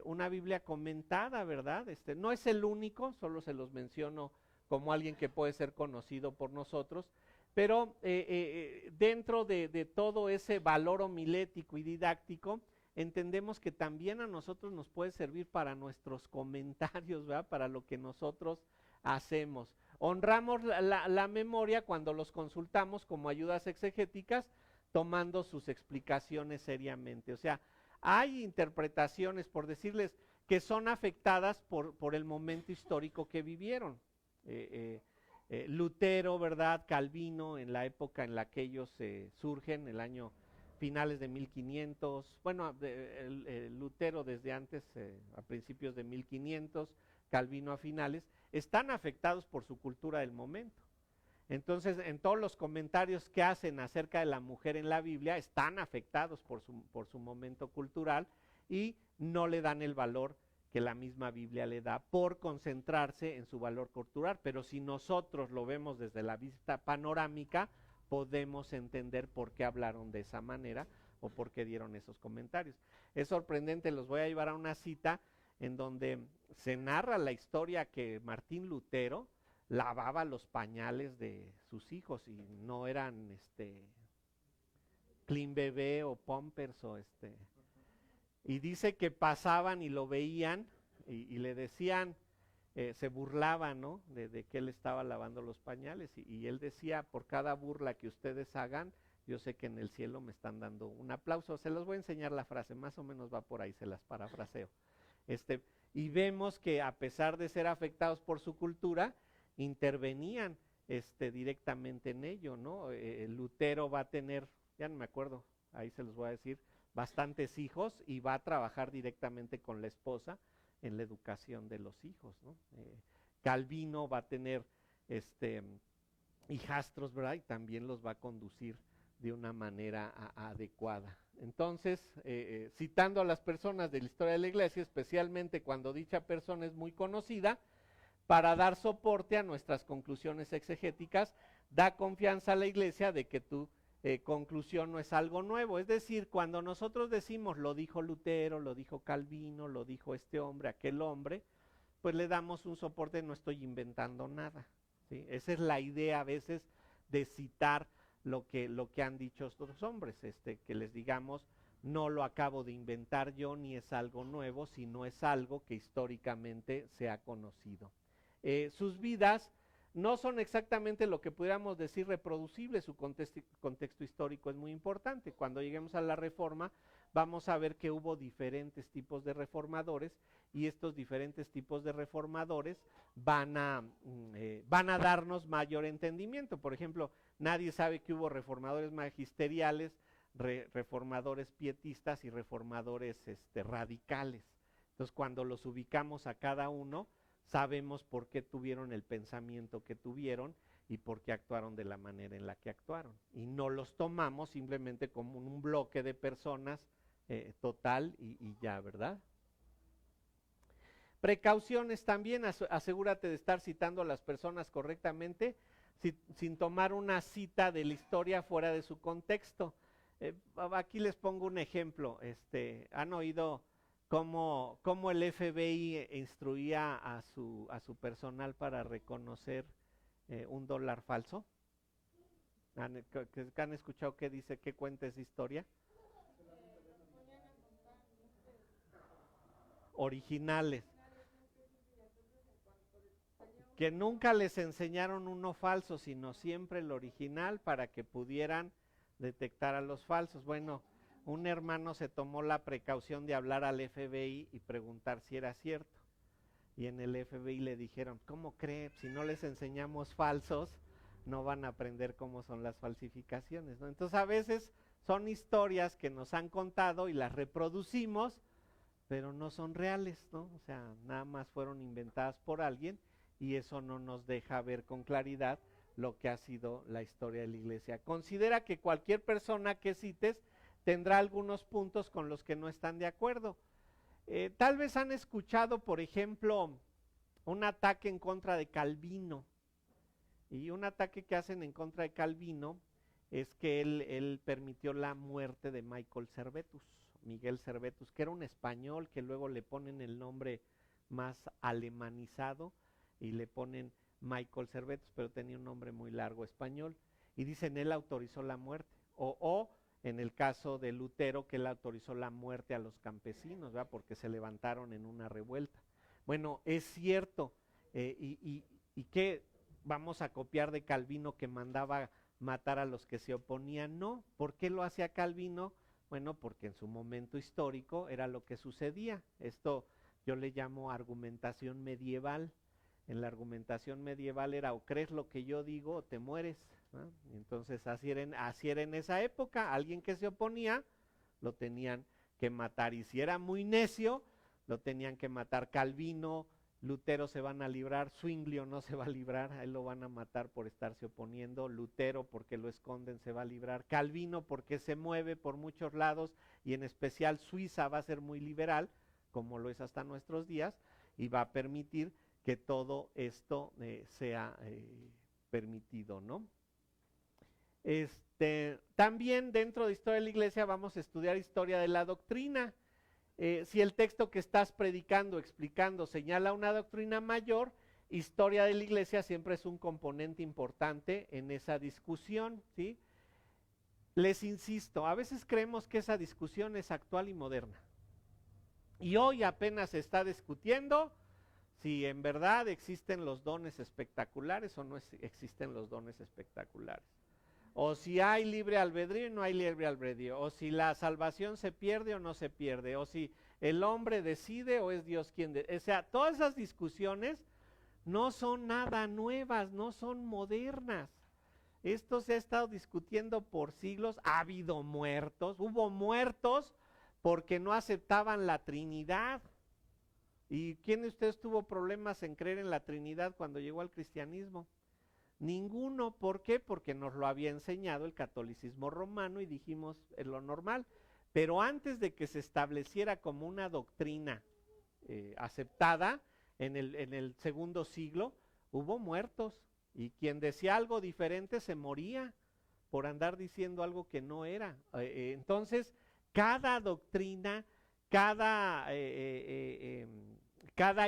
una Biblia comentada, ¿verdad? No es el único, solo se los menciono como alguien que puede ser conocido por nosotros, pero dentro de todo ese valor homilético y didáctico, entendemos que también a nosotros nos puede servir para nuestros comentarios, ¿verdad? Para lo que nosotros hacemos. Honramos la memoria cuando los consultamos como ayudas exegéticas, tomando sus explicaciones seriamente. O sea, hay interpretaciones, por decirles, que son afectadas por el momento histórico que vivieron. Lutero, ¿verdad? Calvino, en la época en la que ellos surgen, el año finales de 1500, bueno, Lutero desde antes, a principios de 1500, Calvino a finales, están afectados por su cultura del momento. Entonces, en todos los comentarios que hacen acerca de la mujer en la Biblia, están afectados por su momento cultural y no le dan el valor que la misma Biblia le da por concentrarse en su valor cultural. Pero si nosotros lo vemos desde la vista panorámica, podemos entender por qué hablaron de esa manera o por qué dieron esos comentarios. Es sorprendente, los voy a llevar a una cita en donde se narra la historia que Martín Lutero lavaba los pañales de sus hijos y no eran Clean Bebé o Pampers y dice que pasaban y lo veían y le decían, se burlaban, ¿no? De que él estaba lavando los pañales y él decía, por cada burla que ustedes hagan, yo sé que en el cielo me están dando un aplauso. Se los voy a enseñar la frase, más o menos va por ahí, se las parafraseo. Y vemos que a pesar de ser afectados por su cultura, intervenían directamente en ello, ¿no? Lutero va a tener, ya no me acuerdo, ahí se los voy a decir, bastantes hijos y va a trabajar directamente con la esposa en la educación de los hijos, ¿no? Calvino va a tener hijastros, ¿verdad? Y también los va a conducir de una manera adecuada. Entonces, citando a las personas de la historia de la iglesia, especialmente cuando dicha persona es muy conocida, para dar soporte a nuestras conclusiones exegéticas, da confianza a la iglesia de que tú conclusión no es algo nuevo. Es decir, cuando nosotros decimos lo dijo Lutero, lo dijo Calvino, lo dijo este hombre, aquel hombre, pues le damos un soporte, no estoy inventando nada, ¿sí? Esa es la idea a veces de citar lo que han dicho estos hombres, que les digamos, no lo acabo de inventar yo, ni es algo nuevo, sino es algo que históricamente se ha conocido. Sus vidas no son exactamente lo que pudiéramos decir reproducibles, su contexto histórico es muy importante. Cuando lleguemos a la Reforma, vamos a ver que hubo diferentes tipos de reformadores y estos diferentes tipos de reformadores van a darnos mayor entendimiento. Por ejemplo, nadie sabe que hubo reformadores magisteriales, reformadores pietistas y reformadores radicales. Entonces, cuando los ubicamos a cada uno, sabemos por qué tuvieron el pensamiento que tuvieron y por qué actuaron de la manera en la que actuaron. Y no los tomamos simplemente como un bloque de personas total y ya, ¿verdad? Precauciones también, asegúrate de estar citando a las personas correctamente sin tomar una cita de la historia fuera de su contexto. Aquí les pongo un ejemplo. ¿Han oído cómo el FBI instruía a su personal para reconocer un dólar falso? ¿Han escuchado qué dice, qué cuenta esa historia? Originales. Que nunca les enseñaron uno falso, sino siempre el original para que pudieran detectar a los falsos. Bueno, un hermano se tomó la precaución de hablar al FBI y preguntar si era cierto. Y en el FBI le dijeron, ¿cómo cree? Si no les enseñamos falsos, no van a aprender cómo son las falsificaciones, ¿no? Entonces a veces son historias que nos han contado y las reproducimos, pero no son reales, ¿no? O sea, nada más fueron inventadas por alguien y eso no nos deja ver con claridad lo que ha sido la historia de la iglesia. Considera que cualquier persona que cites tendrá algunos puntos con los que no están de acuerdo. Tal vez han escuchado, por ejemplo, un ataque en contra de Calvino. Y un ataque que hacen en contra de Calvino es que él permitió la muerte de Michael Servetus, Miguel Servetus, que era un español que luego le ponen el nombre más alemanizado y le ponen Michael Servetus, pero tenía un nombre muy largo español. Y dicen, él autorizó la muerte. O en el caso de Lutero, que él autorizó la muerte a los campesinos, ¿verdad? Porque se levantaron en una revuelta. Bueno, es cierto. ¿Y qué vamos a copiar de Calvino, que mandaba matar a los que se oponían? No. ¿Por qué lo hacía Calvino? Bueno, porque en su momento histórico era lo que sucedía. Esto yo le llamo argumentación medieval. En la argumentación medieval era o crees lo que yo digo o te mueres, ¿no? Entonces así era en esa época. Alguien que se oponía lo tenían que matar, y si era muy necio lo tenían que matar. Calvino, Lutero se van a librar, Zwinglio no se va a librar, a él lo van a matar por estarse oponiendo. Lutero, porque lo esconden, se va a librar. Calvino, porque se mueve por muchos lados, y en especial Suiza va a ser muy liberal, como lo es hasta nuestros días, y va a permitir que todo esto sea permitido, ¿no? También dentro de historia de la iglesia vamos a estudiar historia de la doctrina. Si el texto que estás predicando, explicando, señala una doctrina mayor, historia de la iglesia siempre es un componente importante en esa discusión, ¿sí? Les insisto, a veces creemos que esa discusión es actual y moderna. Y hoy apenas se está discutiendo si en verdad existen los dones espectaculares o no existen los dones espectaculares. O si hay libre albedrío y no hay libre albedrío. O si la salvación se pierde o no se pierde. O si el hombre decide o es Dios quien decide. O sea, todas esas discusiones no son nada nuevas, no son modernas. Esto se ha estado discutiendo por siglos. Ha habido muertos, hubo muertos porque no aceptaban la Trinidad. ¿Y quién de ustedes tuvo problemas en creer en la Trinidad cuando llegó al cristianismo? Ninguno. ¿Por qué? Porque nos lo había enseñado el catolicismo romano y dijimos, es lo normal. Pero antes de que se estableciera como una doctrina aceptada, en el segundo siglo, hubo muertos. Y quien decía algo diferente se moría. por andar diciendo algo que no era. Entonces, cada doctrina, cada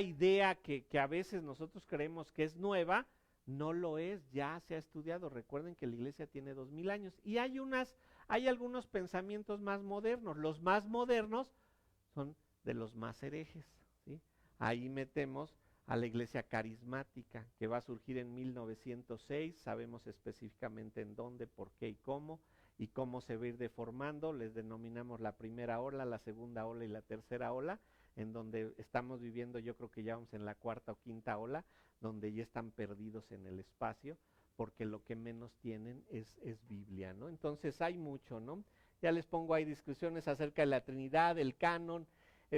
idea que a veces nosotros creemos que es nueva, no lo es, ya se ha estudiado. Recuerden que la iglesia tiene 2000 años y hay algunos pensamientos más modernos. Los más modernos son de los más herejes, ¿sí? Ahí metemos a la iglesia carismática, que va a surgir en 1906, sabemos específicamente en dónde, por qué y cómo se va a ir deformando. Les denominamos la primera ola, la segunda ola y la tercera ola, en donde estamos viviendo, yo creo que ya vamos en la cuarta o quinta ola, donde ya están perdidos en el espacio, porque lo que menos tienen es Biblia, ¿no? Entonces hay mucho, ¿no? Ya les pongo ahí discusiones acerca de la Trinidad, el canon.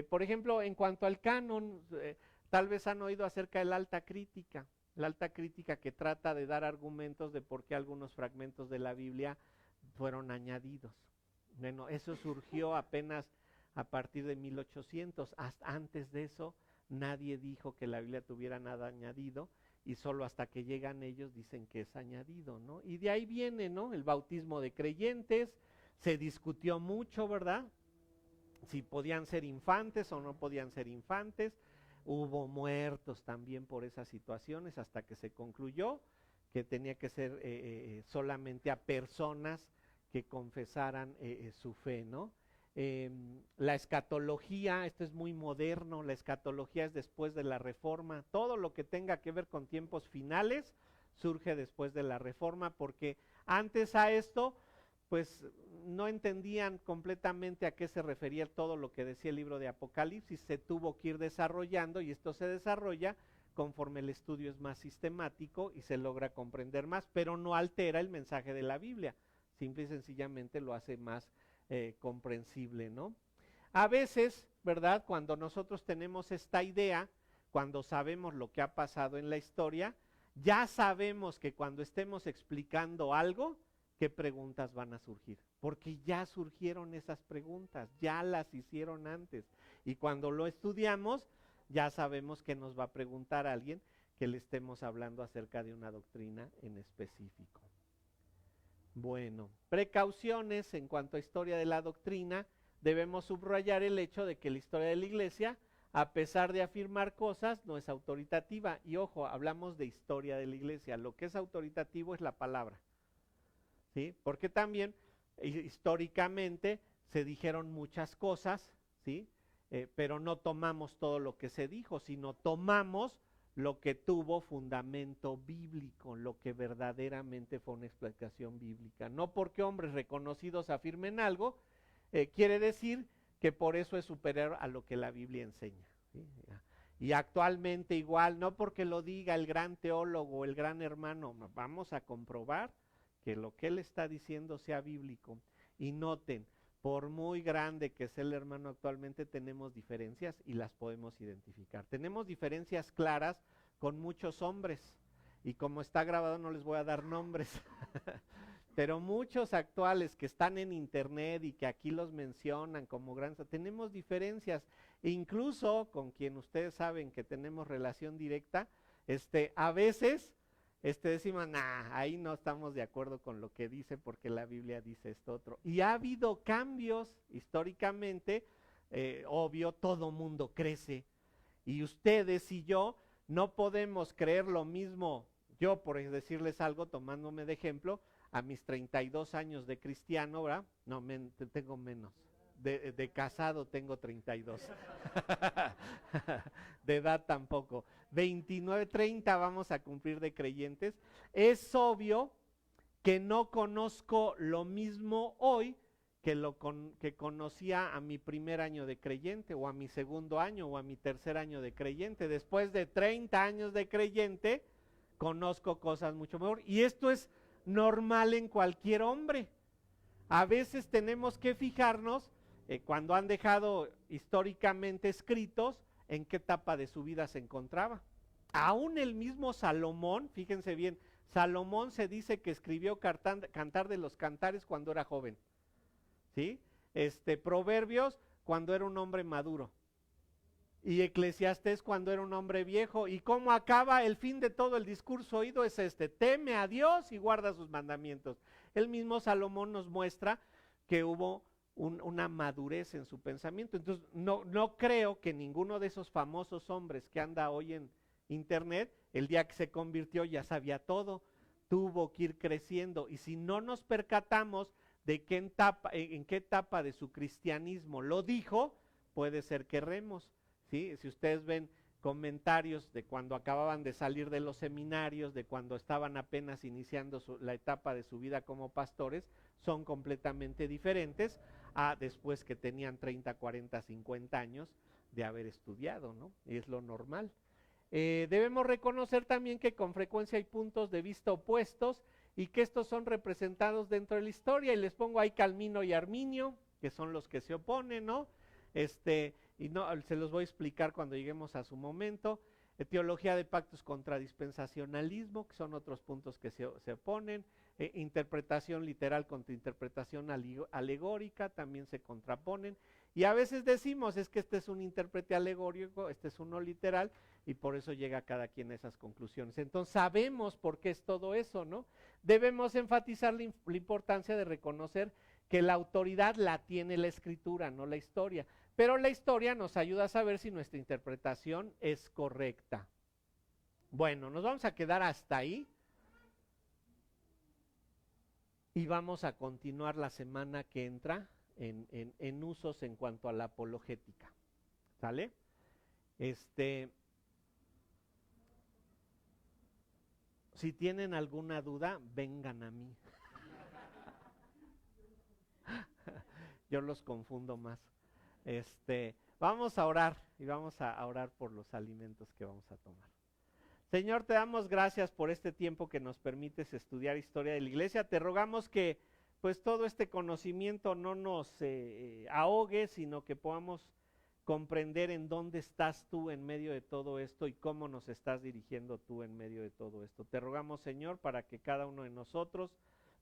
Por ejemplo, en cuanto al canon, tal vez han oído acerca de la alta crítica que trata de dar argumentos de por qué algunos fragmentos de la Biblia fueron añadidos. Bueno, eso surgió apenas a partir de 1800. Hasta antes de eso, nadie dijo que la Biblia tuviera nada añadido, y solo hasta que llegan ellos dicen que es añadido, ¿no? Y de ahí viene, ¿no?, el bautismo de creyentes. Se discutió mucho, ¿verdad?, si podían ser infantes o no podían ser infantes. Hubo muertos también por esas situaciones, hasta que se concluyó que tenía que ser solamente a personas que confesaran su fe, ¿no? La escatología, esto es muy moderno, la escatología es después de la Reforma. Todo lo que tenga que ver con tiempos finales surge después de la Reforma, porque antes a esto, pues no entendían completamente a qué se refería todo lo que decía el libro de Apocalipsis. Se tuvo que ir desarrollando, y esto se desarrolla conforme el estudio es más sistemático y se logra comprender más, pero no altera el mensaje de la Biblia, simple y sencillamente lo hace más comprensible, ¿no? A veces, ¿verdad?, cuando nosotros tenemos esta idea, cuando sabemos lo que ha pasado en la historia, ya sabemos que cuando estemos explicando algo, qué preguntas van a surgir, porque ya surgieron esas preguntas, ya las hicieron antes, y cuando lo estudiamos, ya sabemos que nos va a preguntar alguien que le estemos hablando acerca de una doctrina en específico. Bueno, precauciones en cuanto a historia de la doctrina. Debemos subrayar el hecho de que la historia de la iglesia, a pesar de afirmar cosas, no es autoritativa. Y ojo, hablamos de historia de la iglesia, lo que es autoritativo es la palabra, ¿sí? Porque también históricamente se dijeron muchas cosas, ¿sí? Pero no tomamos todo lo que se dijo, sino tomamos lo que tuvo fundamento bíblico, lo que verdaderamente fue una explicación bíblica. No porque hombres reconocidos afirmen algo, quiere decir que por eso es superior a lo que la Biblia enseña, ¿sí? Y actualmente igual, no porque lo diga el gran teólogo, el gran hermano, vamos a comprobar que lo que él está diciendo sea bíblico. Y noten, por muy grande que sea el hermano actualmente, tenemos diferencias y las podemos identificar. Tenemos diferencias claras con muchos hombres, y como está grabado no les voy a dar nombres, pero muchos actuales que están en internet y que aquí los mencionan como grandes, tenemos diferencias, e incluso con quien ustedes saben que tenemos relación directa, a veces decimos, ahí no estamos de acuerdo con lo que dice porque la Biblia dice esto otro. Y ha habido cambios históricamente, obvio, todo mundo crece. Y ustedes y yo no podemos creer lo mismo. Yo, por decirles algo, tomándome de ejemplo, a mis 32 años de cristiano, ¿verdad? No, tengo menos. De casado tengo 32. De edad tampoco. 29, 30 vamos a cumplir de creyentes. Es obvio que no conozco lo mismo hoy que conocía a mi primer año de creyente, o a mi segundo año, o a mi tercer año de creyente. Después de 30 años de creyente, conozco cosas mucho mejor. Y esto es normal en cualquier hombre. A veces tenemos que fijarnos, cuando han dejado históricamente escritos, en qué etapa de su vida se encontraba. Aún el mismo Salomón, fíjense bien, Salomón se dice que escribió Cantar de los Cantares cuando era joven, ¿sí? Proverbios cuando era un hombre maduro. Y Eclesiastés cuando era un hombre viejo. ¿Y cómo acaba? El fin de todo el discurso oído es este: teme a Dios y guarda sus mandamientos. El mismo Salomón nos muestra que hubo una madurez en su pensamiento. Entonces no creo que ninguno de esos famosos hombres que anda hoy en internet, el día que se convirtió ya sabía todo. Tuvo que ir creciendo. Y si no nos percatamos de en qué etapa de su cristianismo lo dijo, puede ser que erremos. ¿Sí? Si ustedes ven comentarios de cuando acababan de salir de los seminarios, de cuando estaban apenas iniciando la etapa de su vida como pastores, son completamente diferentes a después que tenían 30, 40, 50 años de haber estudiado, ¿no? Y es lo normal. Debemos reconocer también que con frecuencia hay puntos de vista opuestos y que estos son representados dentro de la historia, y les pongo ahí Calmino y Arminio, que son los que se oponen, ¿no? Y no, se los voy a explicar cuando lleguemos a su momento. Teología de pactos contra dispensacionalismo, que son otros puntos que se oponen. Interpretación literal contra interpretación alegórica, también se contraponen. Y a veces decimos, es que este es un intérprete alegórico, este es uno literal, y por eso llega cada quien a esas conclusiones. Entonces sabemos por qué es todo eso, ¿no? Debemos enfatizar la importancia de reconocer que la autoridad la tiene la escritura, no la historia. Pero la historia nos ayuda a saber si nuestra interpretación es correcta. Bueno, nos vamos a quedar hasta ahí y vamos a continuar la semana que entra en usos en cuanto a la apologética. ¿Sale? Si tienen alguna duda, vengan a mí. Yo los confundo más. Vamos a orar y vamos a orar por los alimentos que vamos a tomar. Señor, te damos gracias por este tiempo que nos permites estudiar historia de la iglesia. Te rogamos que pues todo este conocimiento no nos ahogue, sino que podamos comprender en dónde estás tú en medio de todo esto y cómo nos estás dirigiendo tú en medio de todo esto. Te rogamos, Señor, para que cada uno de nosotros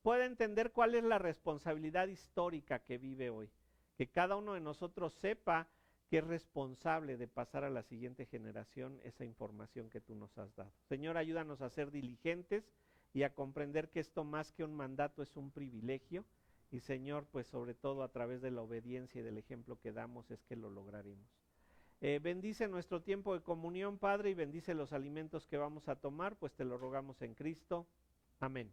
pueda entender cuál es la responsabilidad histórica que vive hoy. Que cada uno de nosotros sepa que es responsable de pasar a la siguiente generación esa información que tú nos has dado. Señor, ayúdanos a ser diligentes y a comprender que esto más que un mandato es un privilegio. Y Señor, pues sobre todo a través de la obediencia y del ejemplo que damos es que lo lograremos. Bendice nuestro tiempo de comunión, Padre, y bendice los alimentos que vamos a tomar, pues te lo rogamos en Cristo. Amén.